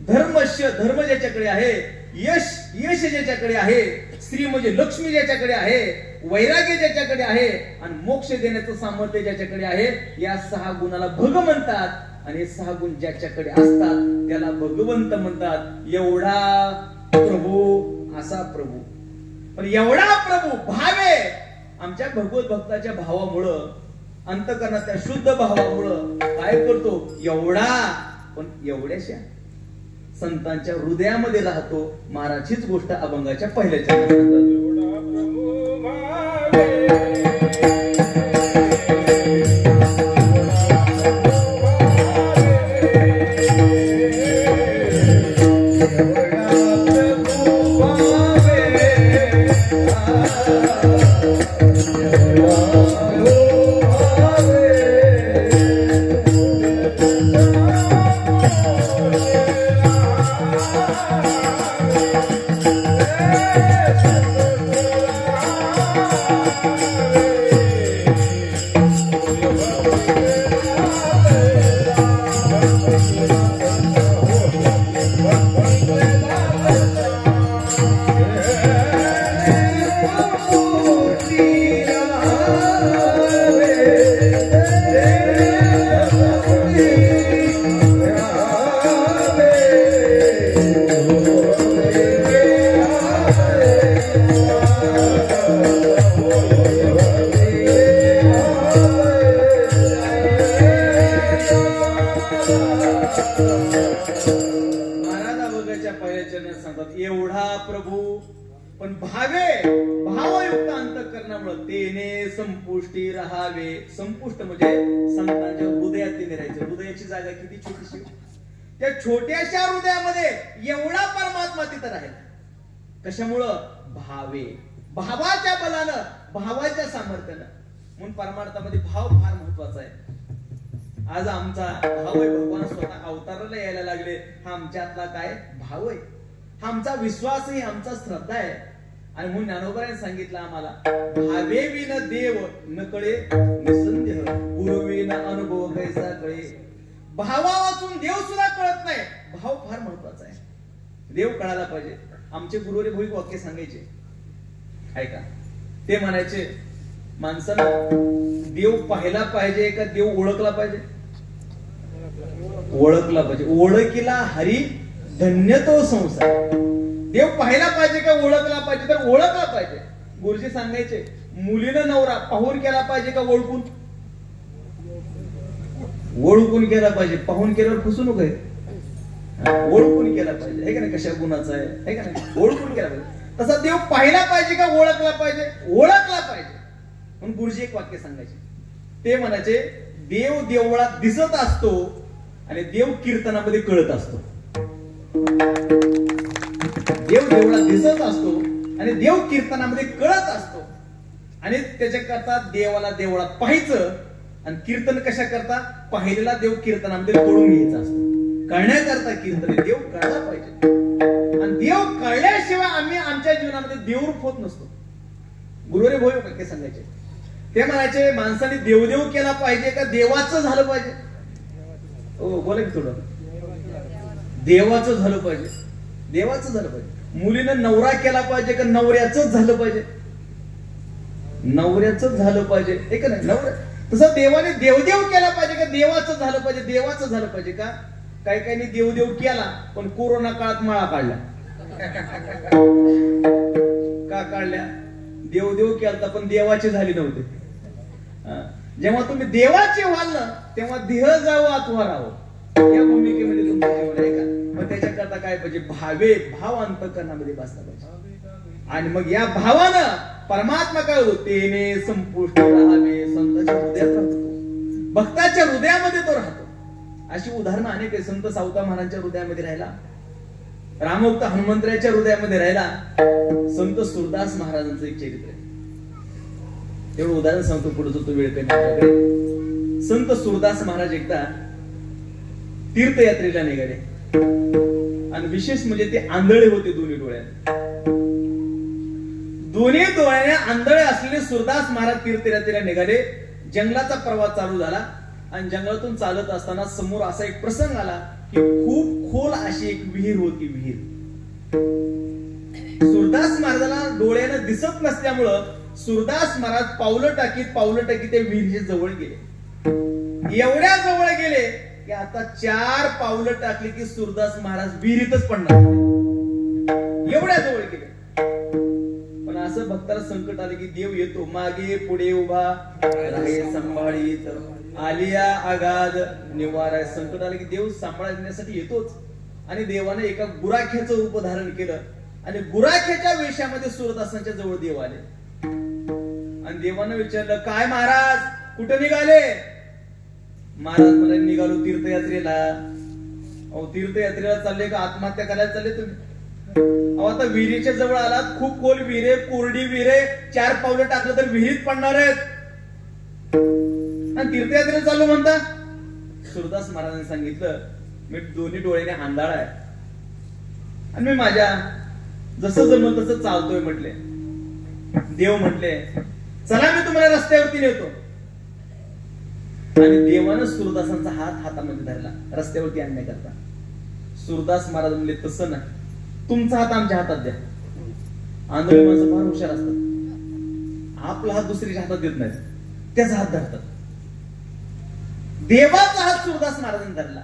धर्मस्य, धर्म ज्याच्याकडे आहे. यश ज्याच्याकडे आहे. स्त्री म्हणजे लक्ष्मी ज्याच्याकडे आहे. वैराग्य ज्याच्याकडे आहे. आणि मोक्ष देण्याचं सामर्थ्य ज्याच्याकडे आहे. या सहा गुणाला भग म्हणतात. आणि सहा गुण ज्याच्याकडे असतात त्याला भगवंत म्हणतात. एवढा प्रभू, असा प्रभू. पण एवढा प्रभू भावे आमच्या भगवत भक्ताच्या भावामुळं, अंतकरणाच्या शुद्ध भावामुळं काय करतो, एवढा पण एवढ्याशा संतांच्या हृदयामध्ये राहतो. महाराज हीच गोष्ट अभंगाच्या पहिल्या चरणात संपुष्टी राहावे. संपुष्ट म्हणजे संतांच्या हृदयात ते राहायचं. हृदयाची जागा किती छोटीशी. त्या छोट्याशा हृदयामध्ये एवढा परमात्मा तिथं राहील. कशामुळं, भावे. भावाच्या बलानं, भावाच्या सामर्थ्यानं. म्हणून परमार्थामध्ये भाव फार महत्वाचा आहे. आज आमचा भाव आहे. भगवान स्वतः अवताराला यायला लागले. हा आमच्यातला काय भाव आहे. हा आमचा विश्वास आहे, आमचा श्रद्धा आहे. आणि म्हणून ज्ञानोबाने सांगितलं आम्हाला, भावे विन देव न कळे निसंदेह, गुरुविन अनुभव कैसा कळे. भावा वाचून देव सुद्धा कळत नाही. भाव फार महत्वाचा आहे. देव कळायला पाहिजे. आमचे गुरुवरे भोईक वाक्य सांगायचे, ऐका. ते म्हणायचे, माणसानं देव पाहिला पाहिजे का देव ओळखला पाहिजे? ओळखला पाहिजे. ओळखीला हरी धन्य तो संसार. देव पाहिला पाहिजे का ओळखला पाहिजे? तर ओळखला पाहिजे. गुरुजी सांगायचे मुलीनं नवरा पाहून केला पाहिजे का ओळखून? ओळखून केला पाहिजे. पाहून केल्यावर फसवणूक आहे. ओळखून केला पाहिजे हे का नाही, कशा गुणाचा आहे हे का नाही, ओळखून केला पाहिजे. तसा देव पाहिला पाहिजे का ओळखला पाहिजे? ओळखला पाहिजे. म्हणून गुरुजी एक वाक्य सांगायचे, ते म्हणायचे देव देवळात दिसत असतो आणि देव कीर्तनामध्ये कळत असतो. देव देवळात दिसत असतो आणि देव कीर्तनामध्ये कळत असतो. आणि त्याच्याकरता देवाला देवळात पाहायचं आणि कीर्तन कशा करता? पाहिलेला देव कीर्तनामध्ये कळून घ्यायचा असतो. कळण्याकरता कीर्तन देव कळला पाहिजे. आणि देव कळल्याशिवाय आम्ही आमच्या जीवनामध्ये देवरूप होत नसतो. गुरुवारी भोय वाक्य सांगायचे, ते म्हणायचे माणसाने देवदेव केला पाहिजे का देवाचं झालं पाहिजे? हो बोला की थोडं. देवाचं झालं पाहिजे. देवाचं झालं पाहिजे. मुलीनं नवरा केला पाहिजे का नवऱ्याच झालं पाहिजे? नवऱ्याच झालं पाहिजे हे का नाही. नवऱ्या तसं देवाने देवदेव केला पाहिजे का देवाचं झालं पाहिजे? देवाचं झालं पाहिजे. का काही काही देवदेव केला पण कोरोना काळात माळा काढल्या. का काढल्या? देवदेव केला पण देवाचे झाले नव्हते. जेव्हा तुम्ही देवाचे व्हाल ना तेव्हा देह जावं अथवा राहावं या भूमिकेमध्ये तुमचं जीवन आहे का? मग त्याच्याकरता काय पाहिजे? भावे भाव अंतःकरणामध्ये बसला पाहिजे. आणि मग या भावानं परमात्मा काय होतो? तेने संपुष्ट राहावे. संतांच्या हृदयात राहतो, भक्ताच्या हृदयामध्ये तो राहतो. अशी उदाहरणं अनेक आहे. संत सावता महाराजांच्या हृदयामध्ये राहिला, रामभक्त हनुमंतरायाच्या हृदयामध्ये राहिला, संत सुरदास महाराजांचं एक चरित्र आहे. तेवढं उदाहरण सांगतो, पुढे जो तो वेळ कमी. संत सुरदास महाराज एकदा तीर्थयात्रेला निघाले आणि विशेष म्हणजे ते आंधळे होते दोन्ही डोळ्यात. दोन्ही डोळ्याने आंधळे असलेले सुरदास महाराज तीर्थयात्रेला निघाले. जंगलाचा प्रवास चालू झाला आणि जंगलातून चालत असताना समोर असा एक प्रसंग आला की खूप खोल अशी एक विहीर होती. विहीर सुरदास महाराजाला डोळ्यानं दिसत नसल्यामुळं सुरदास महाराज पावलं टाकीत त्या विहिरीच्या जवळ गेले. एवढ्या जवळ गेले की आता 4 पावलं टाकली की सुरदास महाराज विहिरीतच पडणार. एवढ्या जवळ गेले. पण असं भक्ताला संकट आले की देव येतो मागे पुढे उभा राहे सांभाळीत आलिया आगाध निवारा. संकट आले की देव सांभाळण्यासाठी येतोच. आणि देवाने एका गुराख्याचं रूप धारण केलं आणि गुराख्याच्या वेशामध्ये सुरदासांच्या जवळ देव आले. आणि देवानं विचारलं, काय महाराज कुठे निघाले? महाराज मला निघालो तीर्थयात्रेला. अहो तीर्थयात्रेला चालले का आत्महत्या करायला चालले तुम्ही? अहो आता विहिरीच्या जवळ आलात, खूप खोल विहीर आहे, कोरडी विहीर आहे, 4 पावलं टाकलं तर विहिरीत पडणार आहेत आणि तीर्थयात्रेला चाललो म्हणता? सुरदास महाराजांनी सांगितलं, मी दोन्ही डोळ्याने आंधळा आहे आणि मी माझ्या जसं जमल तसं चालतोय म्हटले. देव म्हटले, चला मी तुम्हाला रस्त्यावरती नेतो. आणि देवानं सुरदासांचा हात हातामध्ये धरला रस्त्यावरती आणण्याकरता. सुरदास महाराज म्हणले, तसं नाही, तुमचा हात आमच्या हातात द्या. आंधळी माणसं फार हुशार असतात. आपला हात दुसरीच्या हातात देत नाही, त्याचा हात धरतात. देवाचा हात सुरदास महाराजांनी धरला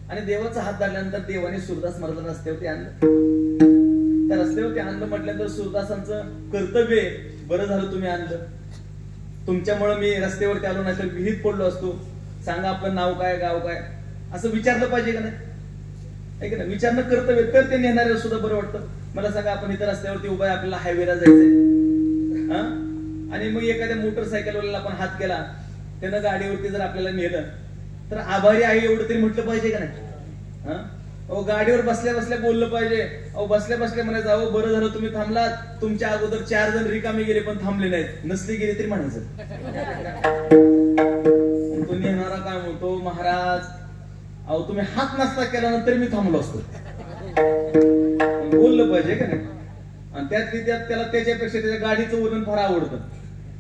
आणि देवाचा हात धरल्यानंतर देवाने सुरदास महाराजांना रस्त्यावरती आणलं. त्या रस्त्यावरती आणलं म्हटल्यानंतर सुरदासांचं कर्तव्य, बरं झालं तुम्ही आणलं, तुमच्यामुळे मी रस्त्यावरती आलो, नाही तर विहिरीत पडलो असतो. सांगा आपलं नाव काय, गाव काय, असं विचारलं पाहिजे का नाही? विचारणं कर्तव्य. तर ते नेणाऱ्याला सुद्धा बरं वाटतं. मला सांगा, आपण इथं रस्त्यावरती उभा आहे, आपल्याला हायवेला जायचंय आणि मग एखाद्या मोटरसायकलवाल्याला आपण हात केला, त्यानं गाडीवरती जर आपल्याला नेलं तर आभारी आहे एवढं तरी म्हटलं पाहिजे का नाही? अहो गाडीवर बसल्या बसल्या बोललं पाहिजे. अहो बसल्या बसल्या म्हणायचं, अहो बरं झालं तुम्ही थांबलात, तुमच्या अगोदर 4 जण रिकामी गेले पण थांबले नाहीत, नसले गेले तरी म्हणायचं. तो नेणारा काय म्हणतो, महाराज अहो तुम्ही हात नसता केल्यानंतर मी थांबलो असतो. बोललं पाहिजे का नाही? आणि त्यात त्याला त्याच्यापेक्षा त्याच्या गाडीचं वर्णन फार आवडतं.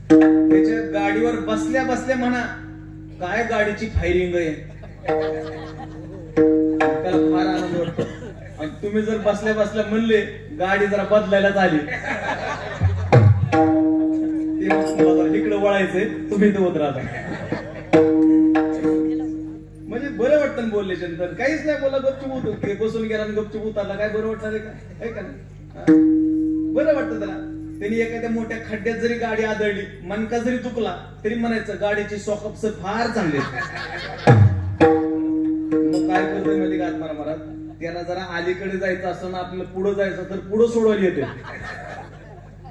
त्याच्या गाडीवर बसल्या बसल्या म्हणा, काय गाडीची फायरिंग आहे, त्याला फार आनंद वाटतो. आणि तुम्ही जर बसल्या बसल्या म्हणले गाडी जरा बदलायला झाली, इकडं वळायचंय, तुम्ही इथं होत राहता. म्हणजे बरं वाटतं बोलल्याच्या नंतर. काहीच नाही बोला, गपचूप होतो. ते बसून गेला आणि गपचूप उतरला, काय बरं वाटणार आहे का नाही? बरं वाटतं त्याला. त्यांनी एखाद्या मोठ्या खड्ड्यात जरी गाडी आदळली, मनका जरी चुकला तरी म्हणायचं गाडीची सॉकअप्स फार चांगले. मग काय करतोय मध्ये का आत्मा महाराज, त्याला जरा अलीकडे जायचं असतं ना, आपल्याला पुढे जायचं तर पुढे सोडवायला येते.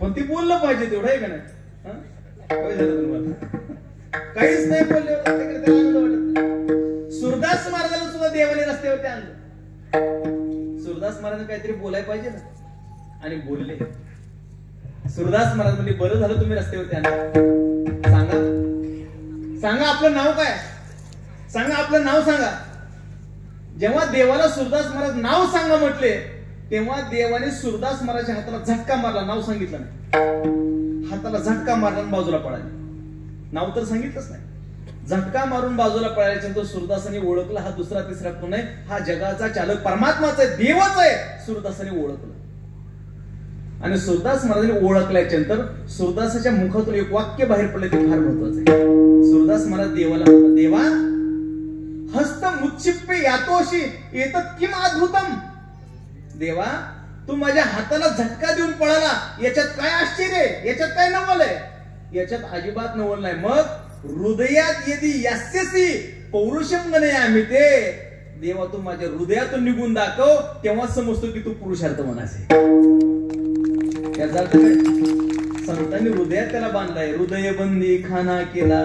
पण ती बोललं पाहिजे तेवढं, आहे का नाही? काय झालं तुम्हाला? काहीच नाही बोलले, आनंद वाटत. सूरदास महाराजांना सुद्धा देवाने रस्त्यावरती आणलं. सूरदास महाराजांना काहीतरी बोलायला पाहिजे ना, आणि बोलले. सूरदास महाराज म्हणजे बरं झालं तुम्ही रस्त्यावरती आणलं. सांगा आपलं नाव काय, सांगा आपलं नाव सांगा. जेव्हा देवाला सूरदास महाराज नाव सांगा म्हटले, तेव्हा देवाने सूरदास महाराजच्या हाताला झटका मारला. नाव सांगितलं नाही, हाताला झटका मारला आणि बाजूला पळाले. नाव तर सांगितलंच नाही. झटका मारून बाजूला पळाल्याच्यानंतर सूरदासाने ओळखलं, हा दुसरा तिसरा कोण आहे, हा जगाचा चालक परमात्माचा आहे, देवच आहे. सूरदासाने ओळखलं. आणि सूरदास महाराजांनी ओळखल्याच्यानंतर सूरदासाच्या मुखातून एक वाक्य बाहेर पडले, ते फार महत्वाचं आहे. सूरदास महाराज देवाला म्हणतात, देवा हस्त मुच्छिप्पे यातोशी एतत् किम अद्भुतम. देवा तू माझ्या हाताला झटका देऊन पळाला, याच्यात काय आश्चर्य आहे, याच्यात काय नवल आहे? याच्यात अजिबात नवल नाही. मग हृदयात यदि यस्यसि पौरुषम गणयामि ते. देवा तू माझ्या हृदयातून निघून दाखव, तेव्हा समजतो की तू पुरुषार्थ मनाचे. याचा अर्थ काय? संतांनी हृदयात त्याला बांधलाय. हृदय बंदी खाना केला,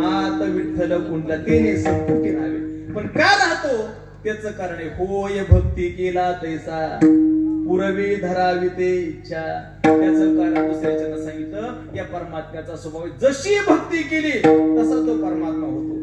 आत विठ्ठल कुंडला तेने संपुटी राहावे. पण का राहतो त्याचं कारण आहे, होय भक्ती केला तैसा पुरवी धरावी ते इच्छा. त्याचं कारण दुसऱ्याच्यानं सांगितलं, या परमात्म्याचा स्वभाव जशी भक्ती केली तसा तो परमात्मा होतो,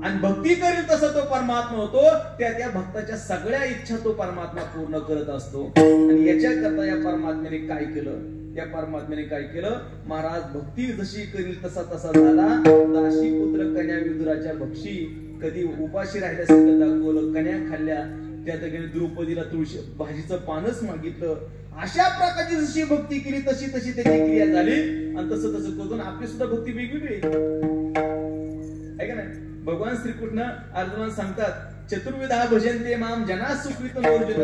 आणि भक्ती करेल तसा तो परमात्मा होतो. त्या भक्ताच्या सगळ्या इच्छा तो परमात्मा पूर्ण करत असतो. आणि याच्याकरता या परमात्म्याने काय केलं, या परमात्म्याने काय केलं, महाराज भक्ती जशी करील तसा तसा झाला. दाशी पुत्र कन्या विदुराच्या भक्षी. कधी उपाशी राहिल्यासारखं दाखवलं, कन्या खाल्ल्या, त्या ठिकाणी द्रौपदीला तुळशी भाजीचं पानच मागितलं. अशा प्रकारची जशी भक्ती केली तशी तशी त्याची क्रिया झाली. आणि तसं तसं करून आपली सुद्धा भक्ती वेगवेगळी आहे का नाही? भगवान श्रीकृष्ण अर्जुनाला सांगतात, चतुर्विधा भजन्ते माम जना सुखवित अर्जुन.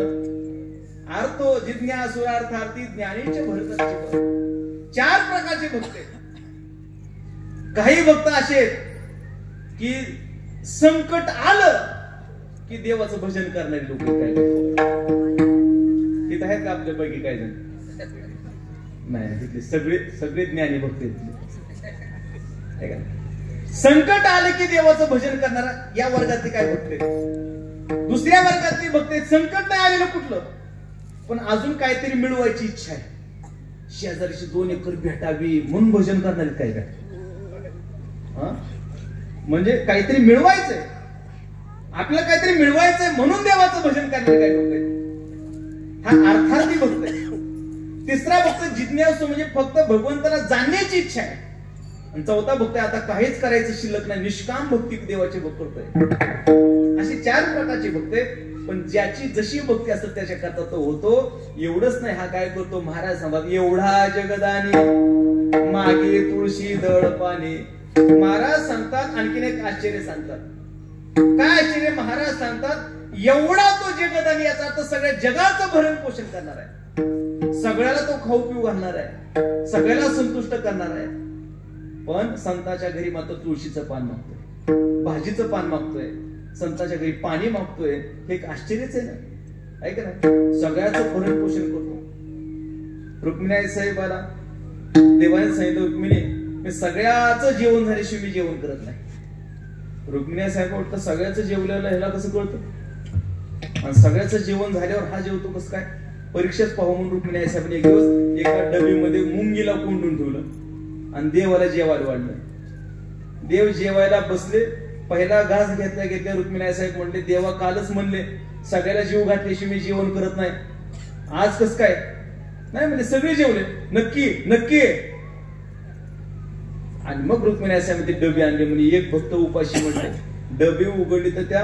अर्थो जिज्ञासुरार्थार्थी ज्ञानीचे भरत. 4 प्रकारचे भक्त आहेत. काही भक्त असे आहेत की संकट आलं की देवाचं भजन करणारे लोक. काय तिथे आहेत का आपल्यापैकी काही जण? नाही, तिथले सगळे ज्ञानी भक्त आहेत. संकट आले की देवाचं भजन करणारा या वर्गातले काय भक्त आहेत. दुसऱ्या वर्गातली भक्त आहेत, संकट नाही आलेलं कुठलं, पण अजून काहीतरी मिळवायची इच्छा आहे. शेजारीची 2 एकर भेटावी म्हणून भजन करणारे काय काय, म्हणजे काहीतरी मिळवायचंय, आपल्याला काहीतरी मिळवायचंय म्हणून देवाचं भजन करणारे काय लोक आहेत. हा अर्थार्थी भक्त आहे. तिसरा भक्त जिज्ञासू, म्हणजे फक्त भगवंताला जाणण्याची इच्छा आहे. आणि चौथा भक्त आहे, आता काहीच करायचं शिल्लक नाही, निष्काम भक्ती देवाची भक्त करतोय. अशी 4 प्रकारचे भक्त आहेत. पण ज्याची जशी भक्ती असते त्याच्या करता तो होतो. एवढंच नाही, हा काय करतो, महाराज सांगतात, एवढा जगदानी मागे तुळशी दळपाने. महाराज सांगतात, आणखीन एक आश्चर्य सांगतात. काय आश्चर्य? महाराज सांगतात, एवढा तो जगदानी, याचा अर्थ सगळ्या जगाचं भरण पोषण करणार आहे, सगळ्याला तो खाऊ पिऊ घालणार आहे, सगळ्याला संतुष्ट करणार आहे. पण संतांच्या घरी मात्र तुळशीचं पान मागतोय, भाजीचं पान मागतोय, संतांच्या घरी पाणी मागतोय. हे एक आश्चर्यच आहे ना, ऐका ना. सगळ्याचं भरण पोषण करतो. रुक्मिणी साहेबाला देवाने सांगितलं, रुक्मिणी मी सगळ्याचं जेवण झाल्याशिवाय मी जेवण करत नाही. रुक्मिणी साहेब वाटतं सगळ्याचं जेवलेलं ह्याला कसं कळतं, आणि सगळ्याचं जेवण झाल्यावर हा जेवतो कसं काय? परीक्षाच पाहू म्हणून रुक्मिणी साहेबांनी एक दिवस एका डबीमध्ये मुंगीला कोंडून ठेवलं आणि देवाला जेवायला वाढलं. देव जेवायला बसले, पहिला घास घेतल्या घेतल्या रुक्मिणी साहेब म्हणले, देवा कालच म्हणले सगळ्याला जीव घातल्याशिवाय मी जेवण करत नाही, आज कस काय? नाही म्हणजे सगळे जेवले. नक्की नक्की. आणि मग रुक्मिणी साहेब डबी आणले, म्हणजे एक भक्त उपाशी म्हणले. डबी उघडली तर त्या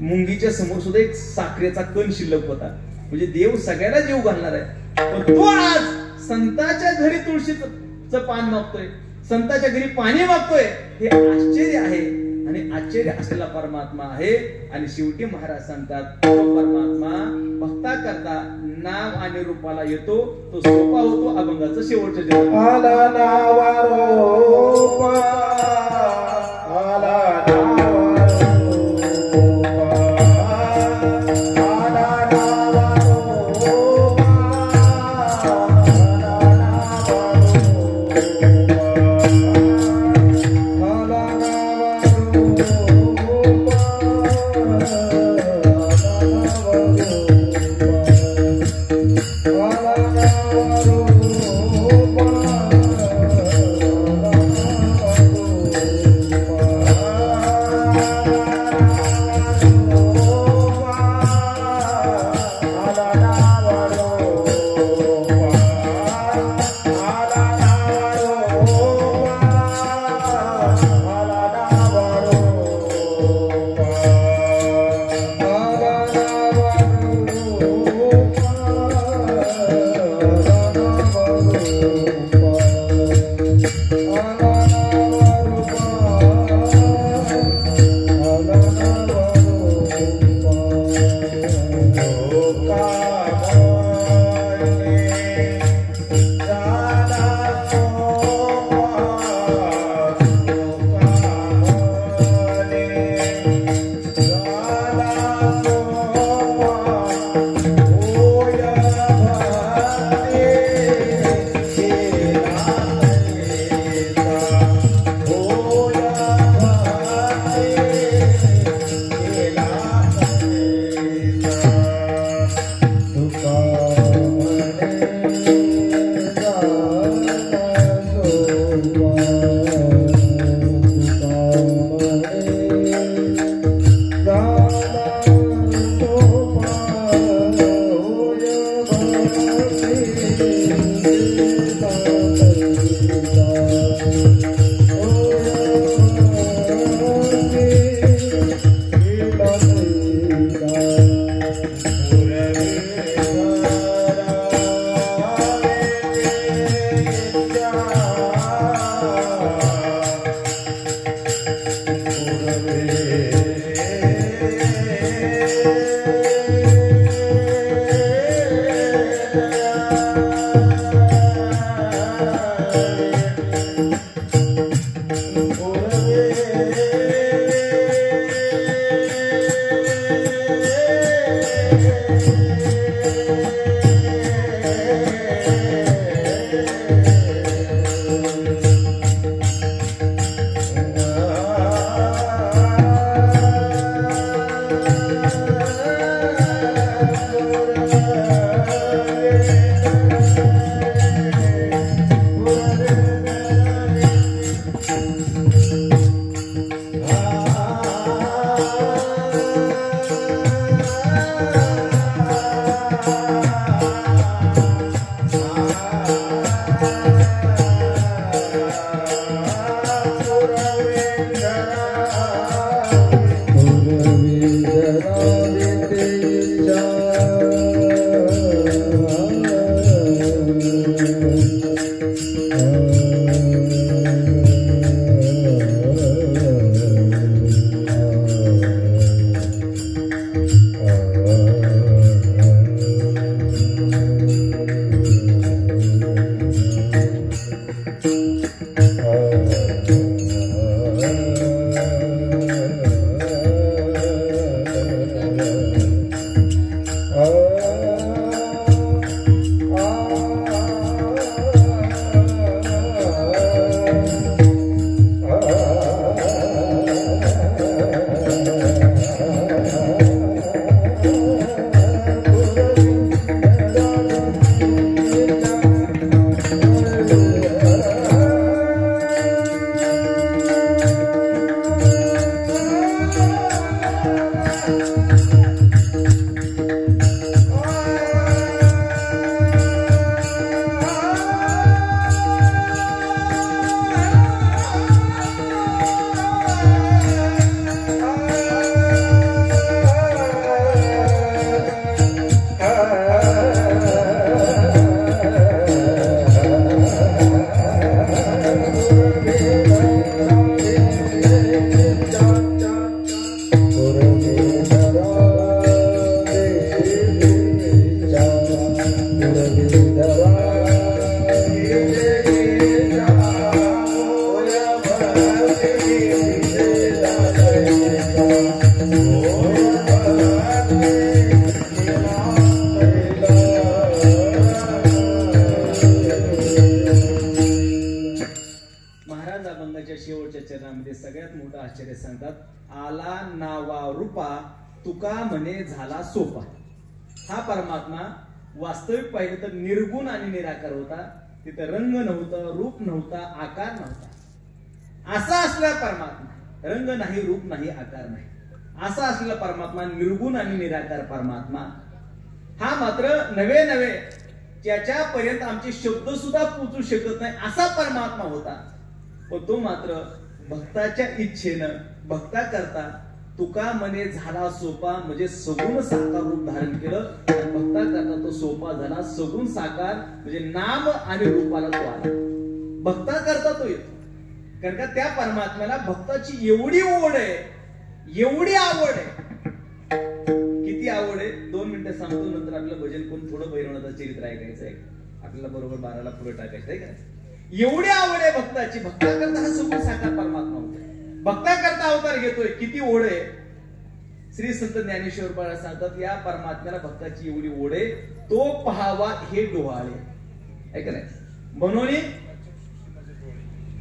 मुंगीच्या समोर सुद्धा एक साखरेचा कण शिल्लक होता. म्हणजे देव सगळ्याला जीव घालणार आहे, पण तो आज संतांच्या घरी तुळशीचं पान मागतोय, संताच्या घरी पाणी मागतोय हे आश्चर्य आहे आणि आश्चर्य असलेला परमात्मा आहे. आणि शेवटी महाराज सांगतात तो परमात्मा भक्ता करता नाम आणि रूपाला येतो, तो सोपा होतो अभंगाचं शेवटचं जन्म.
आला नावा रूपा, आला नावा रूपा, आला नावा रूपा, आला नावा
सगळ्यात मोठं आश्चर्य सांगतात, आला नावा रूपा तुका म्हणे झाला सोपा. हा परमात्मा वास्तविक पाहिलं तर निर्गुण आणि निराकार होता. तिथं रंग नव्हता, रूप नव्हता, आकार नव्हता. असा असलेला परमात्मा, रंग नाही, रूप नाही, आकार नाही, असा असलेला परमात्मा, निर्गुण आणि निराकार परमात्मा, हा मात्र नवे नवे ज्याच्यापर्यंत आमचे शब्द सुद्धा पोचू शकत नाही असा परमात्मा होता. पण तो मात्र भक्ताच्या इच्छेनं भक्ता करता तुका म्हणे झाला सोपा, म्हणजे सगुण साकार रूप धारण केलं. आणि भक्ता करता तो सोपा झाला, सगुण साकार म्हणजे नाम आणि रूपाला तो आला. भक्ता करता तो येतो, कारण का त्या परमात्म्याला भक्ताची एवढी ओढ आहे, एवढी आवड आहे. किती आवड आहे 2 मिनिटं सांगतो, नंतर आपलं भजन करून थोडं भैरवनाथाचं चरित्र ऐकायचं आहे. आपल्याला बरोबर 12ला पुढे टाकायचं आहे का. एवढी आवड आहे भक्ताची. भक्ता करता हा सगुण साकार परमात्मा होता, भक्ता करता अवतार घेतोय. किती ओढ आहे. श्री संत ज्ञानेश्वर महाराज सांगतात, या परमात्म्याला भक्ताची एवढी ओढ आहे, तो पहावा हे डोहाळे. ऐका नाही,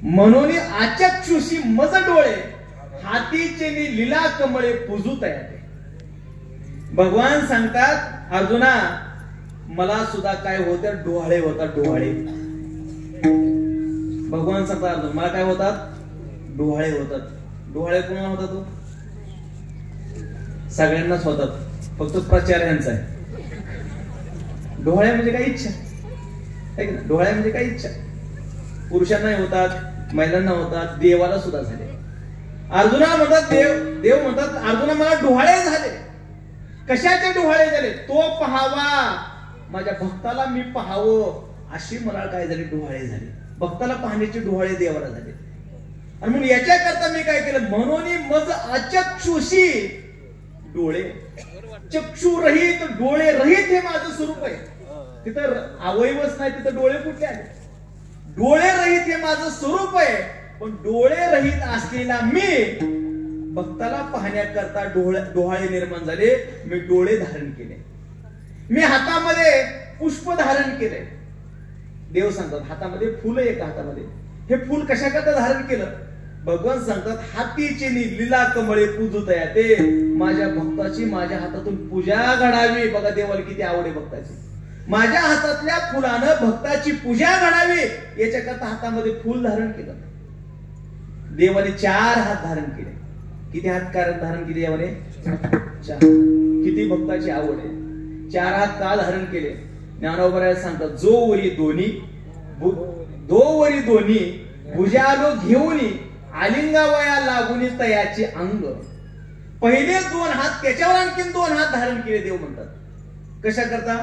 म्हणून आचक्षुषी मज डोळे, हातीचे लीला कमळे पुजू तयार. भगवान सांगतात, अर्जुना मला सुद्धा काय होत्या, डोहाळे होतात, डोहाळे. भगवान सांगतात, अर्जुन मला काय होतात, डोहाळे होतात. डोहाळे कोणाला होतात, तो सगळ्यांनाच होतात, फक्त प्रचार्यांचा आहे. डोहाळे म्हणजे काय इच्छा, डोहाळे म्हणजे काय इच्छा. पुरुषांना होतात, महिलांना होतात, देवाला सुद्धा झाले. अर्जुना म्हणतात, देव म्हणतात, अर्जुना मला डोहाळे झाले. कशाचे डोहाळे झाले, तो पहावा, माझ्या भक्ताला मी पाहावं, अशी मला काय झाली, डोहाळे झाले. भक्ताला पाहण्याचे डोहाळे देवाला झाले. आणि म्हणून याच्याकरता मी काय केलं, म्हणून मज अचक्षुषी डोळे, चक्षु रहित, डोळे रहित हे माझं स्वरूप आहे. तिथं अवयवच नाही, तिथं डोळे कुठले आले. डोळे रहित हे माझं स्वरूप आहे. पण डोळे रहित असलेला मी भक्ताला पाहण्याकरता डोहाळे निर्माण झाले. मी डोळे धारण केले, मी हातामध्ये पुष्प धारण केले. देव सांगतात, हातामध्ये फुल आहे, एका हातामध्ये. हे फुल कशाकरता धारण केलं, भगवान सांगतात, हातीचे लीला कमळे पूजतया. ते माझ्या भक्ताची माझ्या हातातून पूजा घडावी. बघा देवाला किती आवड आहे भक्ताची. माझ्या हातातल्या फुलानं भक्ताची पूजा घडावी, याच्याकरता हातामध्ये फुल धारण केलं. देवाने 4 हात धारण केले. किती हात धारण केले देवाने, 4. किती भक्ताची आवड आहे. 4 हात का धारण केले, ज्ञानोबा सांगतात, जो वरी दोन्ही भुजालो घेऊनी आलिंगावया लागुनी तयाचे अंग. पहिले 2 हात, त्याच्यावर आणखीन 2 हात धारण केले. देव म्हणतात, कशा करता,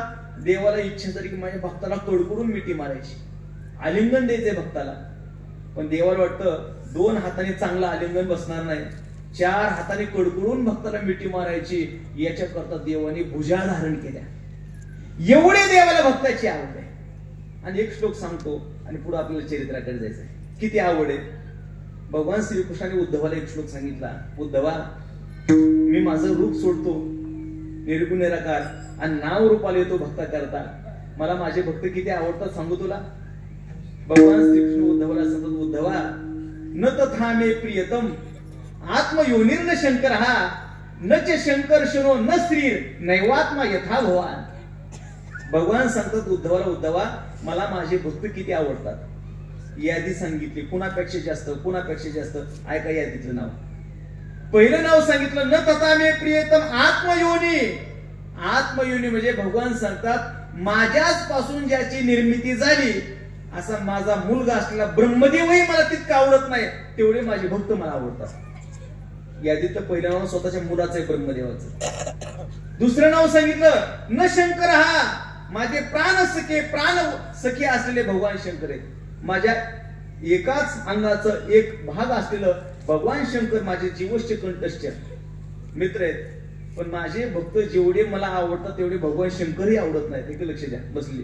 देवाला इच्छा झाली की माझ्या भक्ताला कडकडून मिठी मारायची, आलिंगन द्यायचंय भक्ताला. पण देवाला वाटतं 2 हाताने चांगलं आलिंगन बसणार नाही, 4 हाताने कडकडून भक्ताला मिठी मारायची. याच्याकरता देवाने भुजा धारण केल्या. एवढे देवाला भक्ताची आवड आहे. आणि एक श्लोक सांगतो आणि पुढे आपल्याला चरित्राकडे जायचंय. किती आवड आहे. भगवान श्रीकृष्णाने उद्धवाला एक श्लोक सांगितला, उद्धवा मी माझं रूप सोडतो, निर्गुण निराकार, आणि नाव रूपाला येतो भक्ता करता. मला माझे भक्त किती आवडतात सांगू तुला. भगवान श्रीकृष्ण उद्धवाला सांगतात, उद्धवा न तथा मे प्रियतम आत्मयोनिर्न शंकर हा न च शंकर शनो न श्रीर नैवात्मा यथा भवान. भगवान सांगतात उद्धवाला, उद्धवा मला माझे भक्त किती आवडतात. यादी सांगितली, कुणापेक्षा जास्त, कुणापेक्षा जास्त. ऐका यादीतलं नाव. पहिलं नाव सांगितलं, न तथा मे प्रियतम आत्मयोनी. आत्मयोनी म्हणजे भगवान सांगतात माझ्याच पासून ज्याची निर्मिती झाली, असा माझा मुलगा असलेला ब्रह्मदेवही मला तितकं आवडत नाही, तेवढे माझे भक्त मला आवडतात. यादीतलं पहिलं नाव स्वतःच्या मुलाचं आहे, ब्रह्मदेवाचं. दुसरं नाव सांगितलं, न शंकर हा माझे प्राण सखे असलेले भगवान शंकर आहेत. माझ्या एकाच अंगाचं एक भाग असलेलं भगवान शंकर माझे जीवश्च कंठस्थ मित्र आहेत. पण माझे भक्त जेवढे मला आवडतात तेवढे भगवान शंकरही आवडत नाहीत. एक लक्ष द्या, बसले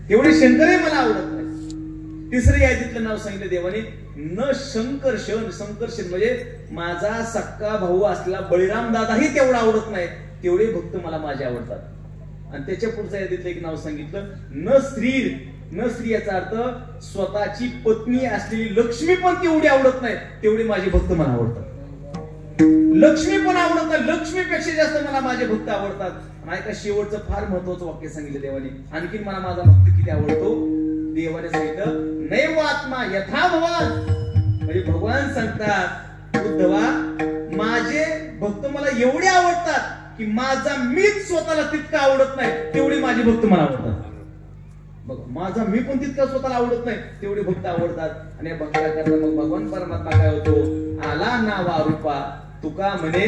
तेवढे शंकरही मला आवडत नाही. तिसरं यादीतलं नाव सांगितलं देवाने, न शंकरशन. शंकरशन म्हणजे माझा सक्का भाऊ असलेला बळीराम दादाही तेवढा आवडत नाही, तेवढे भक्त मला माझे आवडतात. आणि त्याच्या पुढच्या यादीतलं एक नाव सांगितलं, न श्रीर न स्त्री याचा अर्थ स्वतःची पत्नी असलेली लक्ष्मी पण तेवढी आवडत नाही तेवढी माझे भक्त मला आवडतात. लक्ष्मी पण आवडत नाही, लक्ष्मीपेक्षा जास्त मला माझे भक्त आवडतात. आणि का शेवटचं फार महत्वाचं वाक्य सांगितलं देवाने. आणखीन मला माझा भक्त किती आवडतो. देवाने सांगितलं नैव आत्मा यथा भवान. म्हणजे भगवान सांगतात उद्धवा माझे भक्त मला एवढे आवडतात की माझा मीच स्वतःला तितका आवडत नाही तेवढे माझे भक्त मला आवडतात. बघ माझा मी पण तितका स्वतःला आवडत नाही तेवढे भक्त आवडतात. आणि भक्ता करता मग भगवान परमात्मा काय होतो. आला नावा रूपा तुका म्हणे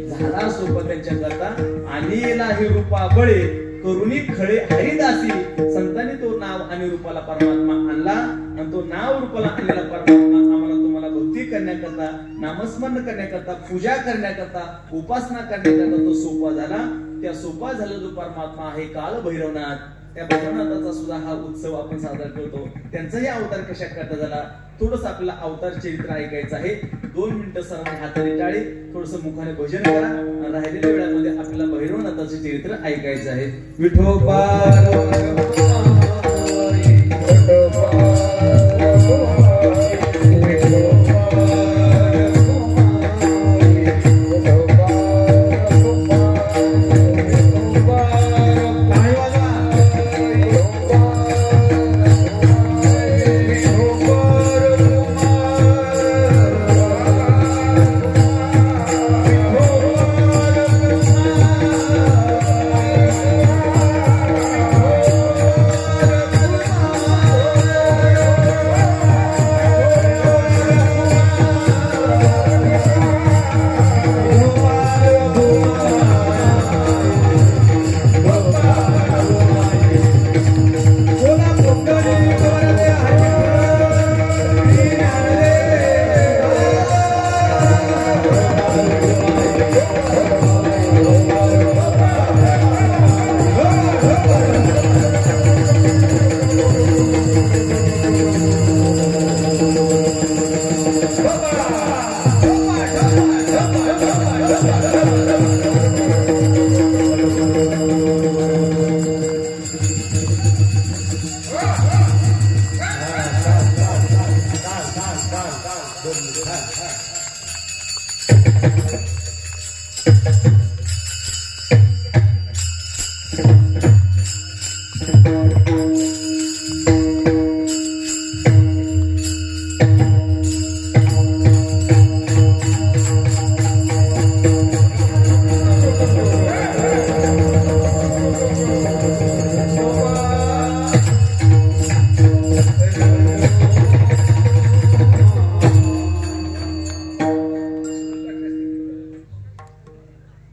झाला सोपं त्यांच्या करता आणीला हे रूपा बळे करुणी खळे हरिदासी. संतांनी तो नाव आणि रूपाला परमात्मा आणला आणि तो नाव रूपाला आणलेला परमात्मा आम्हाला तुम्हाला भक्ती करण्याकरता नामस्मरण करण्याकरता पूजा करण्याकरता उपासना करण्याकरता तो सोपा झाला. त्या सोपा झाला जो परमात्मा आहे काल भैरवनाथ. त्या भैरवनाथाचा सुद्धा हा उत्सव आपण साजरा करतो. त्यांचाही अवतार कशा करता झाला थोडस आपल्याला अवतार चरित्र ऐकायचं आहे. 2 मिनिटं सर्वांनी हाताने टाळी थोडस मुखाने भजन करा. राहिलेल्या वेळामध्ये आपल्याला भैरवनाथाचे चरित्र ऐकायचं आहे. विठोबा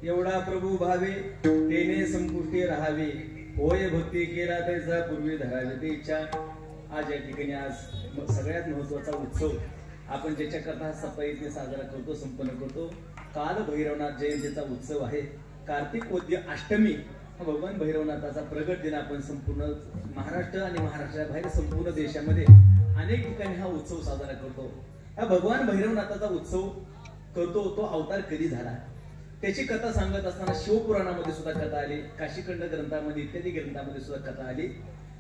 एवढा प्रभू भावे तेने संपुष्टी राहावे होय भक्ती केला त्याचा पूर्वी धरावे ते इच्छा. आज या ठिकाणी आज सगळ्यात महत्वाचा उत्सव आपण ज्याच्याकरता सप्ताहीने साजरा करतो संपन्न करतो. काल भैरवनाथ जयंतीचा उत्सव आहे. कार्तिक वद्य अष्टमी भगवान भैरवनाथाचा प्रगट दिन आपण संपूर्ण महाराष्ट्र आणि महाराष्ट्राबाहेर संपूर्ण देशामध्ये अनेक ठिकाणी हा उत्सव साजरा करतो. हा भगवान भैरवनाथाचा उत्सव करतो. तो अवतार कधी झाला त्याची कथा सांगत असताना शिवपुराणामध्ये सुद्धा कथा आली, काशीखंड ग्रंथामध्ये इत्यादी ग्रंथामध्ये सुद्धा कथा आली.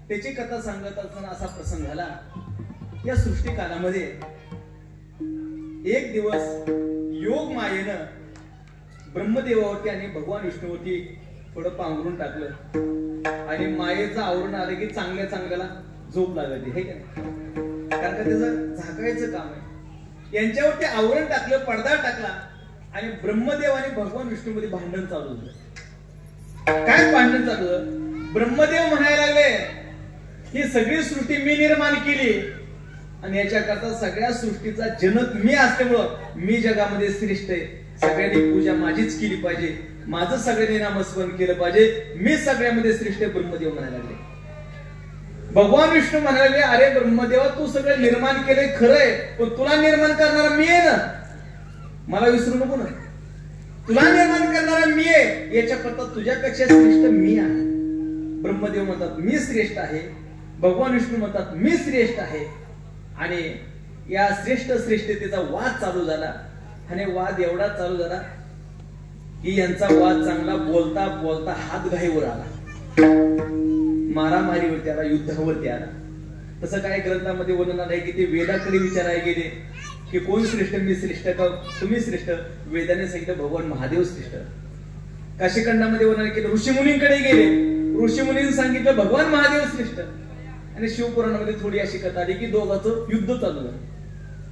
त्याची कथा सांगत असताना असा प्रसंग झाला. या सृष्टी कालामध्ये एक दिवस योग मायेनं ब्रह्मदेवावरती आणि भगवान विष्णूवरती थोडं पांघरून टाकलं आणि मायेचं आवरण आलं की चांगल्या चांगल्याला झोप लागते हे का, कारण का त्याचं झाकायचं काम आहे. यांच्यावरती आवरण टाकलं, पडदा टाकला आणि ब्रह्मदेव आणि भगवान विष्णू मध्ये भांडण चालू झालं. काय भांडण चालू झालं? ब्रह्मदेव म्हणायला लागले ही सगळी सृष्टी मी निर्माण केली आणि याच्याकरता सगळ्या सृष्टीचा जनक मी असल्यामुळं मी जगामध्ये श्रेष्ठ आहे. सगळ्यांनी पूजा माझीच केली पाहिजे, माझं सगळ्यांनी नामस्मरण केलं पाहिजे, मी सगळ्यामध्ये श्रेष्ठ. ब्रह्मदेव म्हणायला लागले. भगवान विष्णू म्हणाले अरे ब्रह्मदेवा तू सगळं निर्माण केलंय खरंय, पण तुला निर्माण करणारा मी आहे ना, मला विसरू नको ना. तुला निर्माण करणारा मी आहे, याच्याकरता तुझ्यापेक्षा श्रेष्ठ मी आहे. ब्रह्मदेव म्हणतात मी श्रेष्ठ आहे, भगवान विष्णू म्हणतात मी श्रेष्ठ आहे. आणि या श्रेष्ठ श्रेष्ठतेचा वाद चालू झाला आणि वाद एवढा चालू झाला की यांचा वाद चांगला बोलता बोलता हातघाईवर आला, मारामारीवरती आला, युद्धावरती आला. तसं काही ग्रंथामध्ये वर्णन आहे की ते वेदाकडे विचारायला गेले की कोण श्रेष्ठ, मी श्रेष्ठ का तुम्ही श्रेष्ठ? वेदाने सांगितलं भगवान महादेव श्रेष्ठ. काशीखंडामध्ये वर्णन केलं, ऋषीमुनींकडे गेले, ऋषीमुनींनी सांगितलं भगवान महादेव श्रेष्ठ. आणि शिवपुराणामध्ये थोडी अशी कथा आली की दोघांचं युद्ध चालू झालं,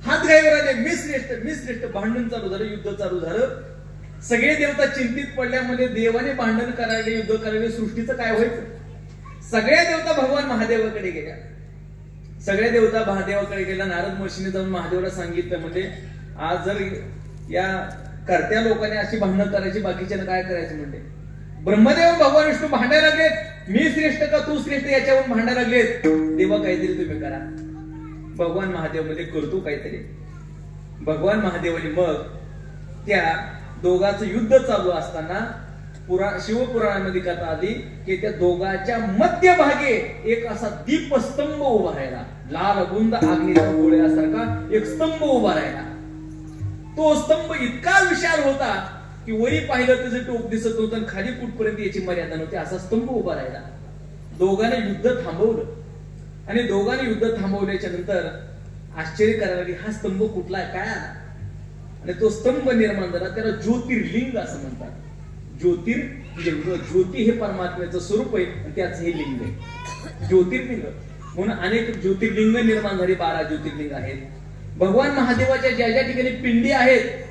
हात गायवर आले, मी श्रेष्ठ, भांडण चालू झालं, युद्ध चालू झालं. सगळे देवता चिंतित पडल्यामध्ये देवाने भांडण करायला, युद्ध करायला, सृष्टीचं काय व्हायचं? सगळ्या देवता भगवान महादेवाकडे गेल्या. सगळ्या देवता महादेवाकडे गेला. नारद महर्षीने जाऊन महादेवाला सांगितलं, म्हणजे आज जर या करत्या लोकांनी अशी भांडणं करायची, बाकीच्यानं काय करायचं? म्हणते ब्रह्मदेव भगवान विष्णू भांडायला लागलेत, मी श्रेष्ठ का तू श्रेष्ठ याच्यावरून भांडायला लागलेत. देवा काहीतरी तुम्ही करा. भगवान महादेव मध्ये करतो काहीतरी. भगवान महादेवाने मग त्या दोघांचं युद्ध चालू असताना शिवपुराणामध्ये कथा आली की त्या दोघांच्या मध्यभागी एक असा दीपस्तंभ उभा राहिला, लाल गुंद अग्नीच्या गोळ्यासारखा एक स्तंभ उभा राहिला. तो स्तंभ इतका विशाल होता की वरी पाहिलं त्याचं टोक दिसत नव्हतं आणि खाली कुठपर्यंत याची मर्यादा नव्हती, असा स्तंभ उभा राहिला. दोघांनी युद्ध थांबवलं आणि दोघांनी युद्ध थांबवल्याच्या नंतर आश्चर्य करायला लागले, हा स्तंभ कुठला आहे, काय आला? आणि तो स्तंभ निर्माण झाला, त्याला ज्योतिर्लिंग असं म्हणतात. ज्योती हे परमात्म्याचं स्वरूप आहे आणि त्याच हे लिंग आहे ज्योतिर्लिंग. म्हणून अनेक ज्योतिर्लिंग निर्माण झाली, 12 ज्योतिर्लिंग आहेत. भगवान महादेवाच्या ज्या ज्या ठिकाणी पिंडी आहेत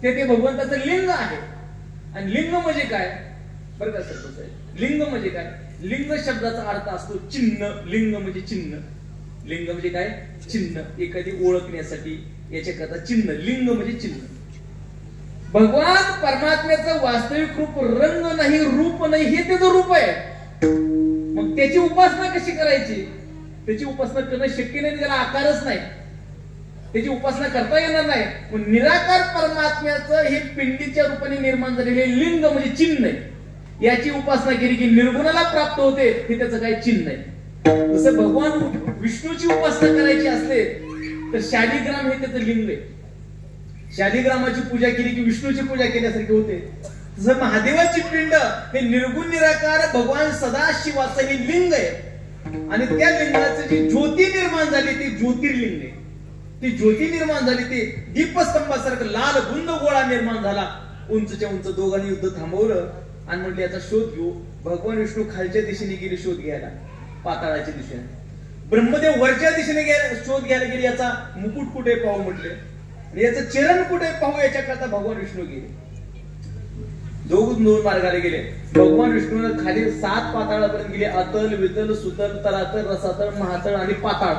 ते भगवंताचं लिंग आहे. आणि लिंग म्हणजे काय बरं का सर? लिंग म्हणजे काय? लिंग शब्दाचा अर्थ असतो चिन्ह. लिंग म्हणजे चिन्ह. लिंग म्हणजे काय? चिन्ह. एखादी ओळखण्यासाठी याच्याकरता चिन्ह. लिंग म्हणजे चिन्ह. भगवान परमात्म्याचं वास्तविक रूप रंग नाही, रूप नाही, हे त्याचं रूप आहे. मग त्याची उपासना कशी करायची? त्याची उपासना करणं शक्य नाही, त्याला आकारच नाही, त्याची उपासना करता येणार नाही. पण निराकार परमात्म्याचं हे पिंडीच्या रूपाने निर्माण झालेले लिंग म्हणजे चिन्ह आहे. याची उपासना केली की निर्गुणाला प्राप्त होते, हे त्याचं काही चिन्ह आहे. जसं भगवान विष्णूची उपासना करायची असते तर शालिग्राम हे त्याचं लिंग आहे. शालिग्रामाची पूजा केली की विष्णूची पूजा केल्यासारखी होते. तसं महादेवाची पिंड हे निर्गुण निराकार भगवान सदाशिवाचं हे लिंग आहे. आणि त्या लिंगाची जी ज्योती निर्माण झाली ती ज्योतिर्लिंग आहे. ती ज्योती निर्माण झाली ती दीपस्तंभासारखं लाल गुंद गोळा निर्माण झाला. उंचच्या उंच दोघांनी युद्ध थांबवलं आणि म्हटलं याचा शोध घेऊ. भगवान विष्णू खालच्या दिशेने गेले शोध घ्यायला, पाताळाच्या दिशेने. ब्रह्मदेव वरच्या दिशेने शोध घ्यायला गेले, याचा मुकुट कुठे पाहू म्हटले, याचं चरण कुठे पाहू याच्याकरता भगवान विष्णू गेले. दोन मार्गाने गेले. भगवान विष्णूने खाली 7 पाताळापर्यंत गेले. अतल, वितल, सुतल, तलातल, रसातल, महातळ आणि पाताळ.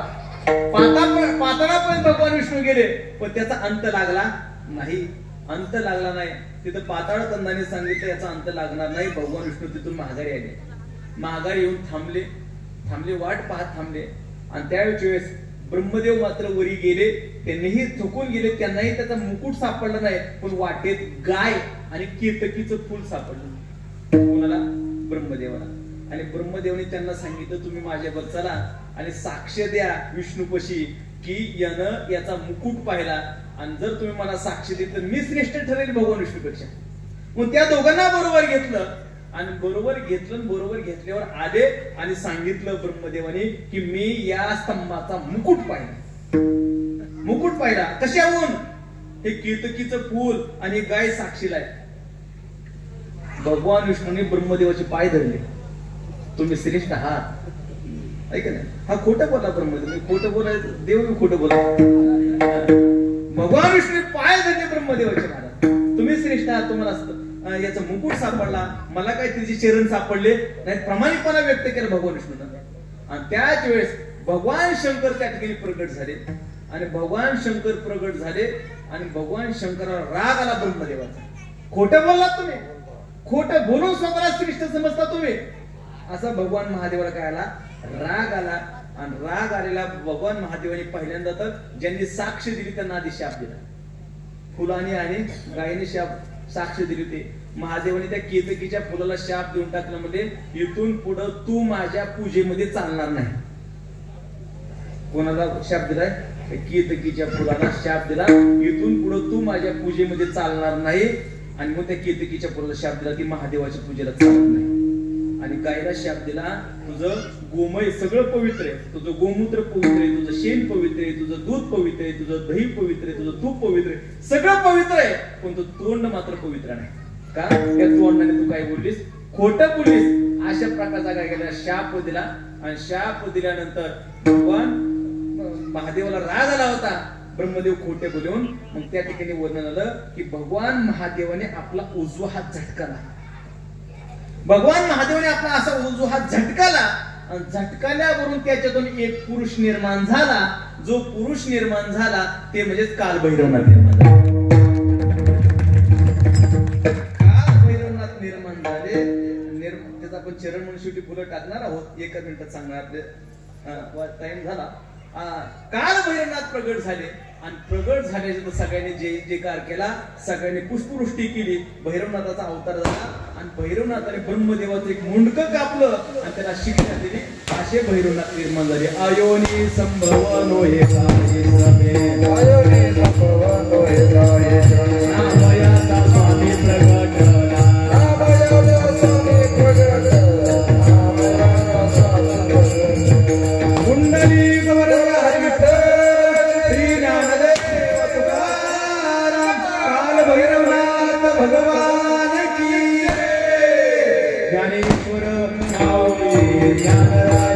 पाताळापर्यंत भगवान विष्णू गेले, पण त्याचा अंत लागला नाही. अंत लागला नाही. तिथं पाताळ कंदाने सांगितलं याचा अंत लागणार नाही. भगवान विष्णू तिथून माघारी आले. माघारी येऊन थांबले, वाट पाहत थांबले. आणि त्यावेळेस ब्रह्मदेव मात्र वरी गेले. त्यांनीही थकून गेले, त्यांनाही त्याचा मुकुट सापडला नाही. पण वाटेत गाय आणि केतकीचं फुल सापडलं. कोणाला? ब्रह्मदेवाला. आणि ब्रह्मदेवाने त्यांना सांगितलं तुम्ही माझ्यावर चला आणि साक्ष द्या विष्णूपशी की यानं याचा मुकुट पाहिला, आणि जर तुम्ही मला साक्ष दिली तर मी श्रेष्ठ ठरेल भगवान विष्णूपेक्षा. मग त्या दोघांना बरोबर घेतलं आणि बरोबर घेतल्यावर आले आणि सांगितलं ब्रह्मदेवाने की मी या स्तंभाचा मुकुट पाहिला. कशाहून? हे केतकीचं फूल आणि गाय साक्षीला आहे. भगवान विष्णूने ब्रह्मदेवाचे पाय धरले, तुम्ही श्रेष्ठ आहात. ऐका ना, हा खोटं बोला ब्रह्मदेव, खोटं बोलायचं, देव मी खोटं बोला. भगवान विष्णूने पाय धरले ब्रह्मदेवाचे, महाराज तुम्ही श्रेष्ठ आहात, तुम्हाला याचा मुकुट सापडला, मला काय तिचे चरण सापडले नाही. प्रामाणिकपणा व्यक्त केला भगवान विष्णूने. आणि त्याच वेळेस भगवान शंकर त्या ठिकाणी प्रगट झाले. आणि भगवान शंकर प्रगट झाले आणि भगवान शंकराला राग आला ब्रह्मदेवाचा. खोटं बोललात तुम्ही, खोटं बोलून स्वतःला श्रेष्ठ समजता तुम्ही, असा भगवान महादेवाला काय आला? राग आला. आणि राग आलेला भगवान महादेवाने पहिल्यांदा तर ज्यांनी साक्ष दिली त्यांना आधी शाप दिला. फुलाने आणि गायीने साक्ष दिली होती. महादेवाने त्या केतकीच्या फुलाला शाप देऊन टाकलं, म्हणजे इथून पुढे तू माझ्या पूजेमध्ये चालणार नाही. कोणाला शाप दिलाय? केतकीच्या फुलाला शाप दिला, इथून पुढे तू माझ्या पूजेमध्ये चालणार नाही. आणि मग त्या केतकीच्या फुलाला शाप दिला की महादेवाच्या पूजेला चालणार नाही. आणि गायला शाप दिला, तुझं गोमय सगळं पवित्र आहे, तुझं गोमूत्र पवित्र आहे, तुझं शेण पवित्र आहे, तुझं दूध पवित्र आहे, तुझं दही पवित्र आहे, तुझं तूप पवित्र आहे, सगळं पवित्र आहे, पण तुझं तोंड मात्र पवित्र नाही. का? त्या तोंडाने तू काय बोललीस? खोटं बोललीस. अशा प्रकारचा काय केला? शाप दिला. आणि शाप दिल्यानंतर भगवान महादेवाला राग आला होता. ब्रह्मदेव खोटे बोलून मग त्या ठिकाणी वर्णन आलं की भगवान महादेवाने आपला उजवा हात झटकाला. भगवान महादेवाने आपला असा उजवा हात झटकाला आणि झटकाल्यावरून त्याच्यातून एक पुरुष निर्माण झाला. जो पुरुष निर्माण झाला ते म्हणजेच कालभैरवनाथ निर्माण झाला. कालभैरवनाथ निर्माण झाले. त्याचा आपण चरण म्हणून शेवटी पुढे टाकणार आहोत. एका मिनिटात सांगणार आपले टाइम झाला. कालभैरवनाथ प्रगट झाले आणि प्रगट झाल्याच्या सगळ्यांनी जय जयकार केला. सगळ्यांनी पुष्पवृष्टी केली. भैरवनाथाचा अवतार झाला आणि भैरवनाथाने ब्रह्मदेवाचं एक मुंडकं कापलं आणि त्याला शिक्षा दिली. असे भैरवनाथ निर्माण झाले. अयोनी संभवनो हे काये समे,
अयोनी संभवनो हे काये समे,
नामयाचा स्वामी प्रगट झाला,
नामयाचा स्वामी प्रगट झाला, नामयाचा स्वामी प्रगट झाला. कुंडली
भगवान की ज्ञानेश्वर ज्ञान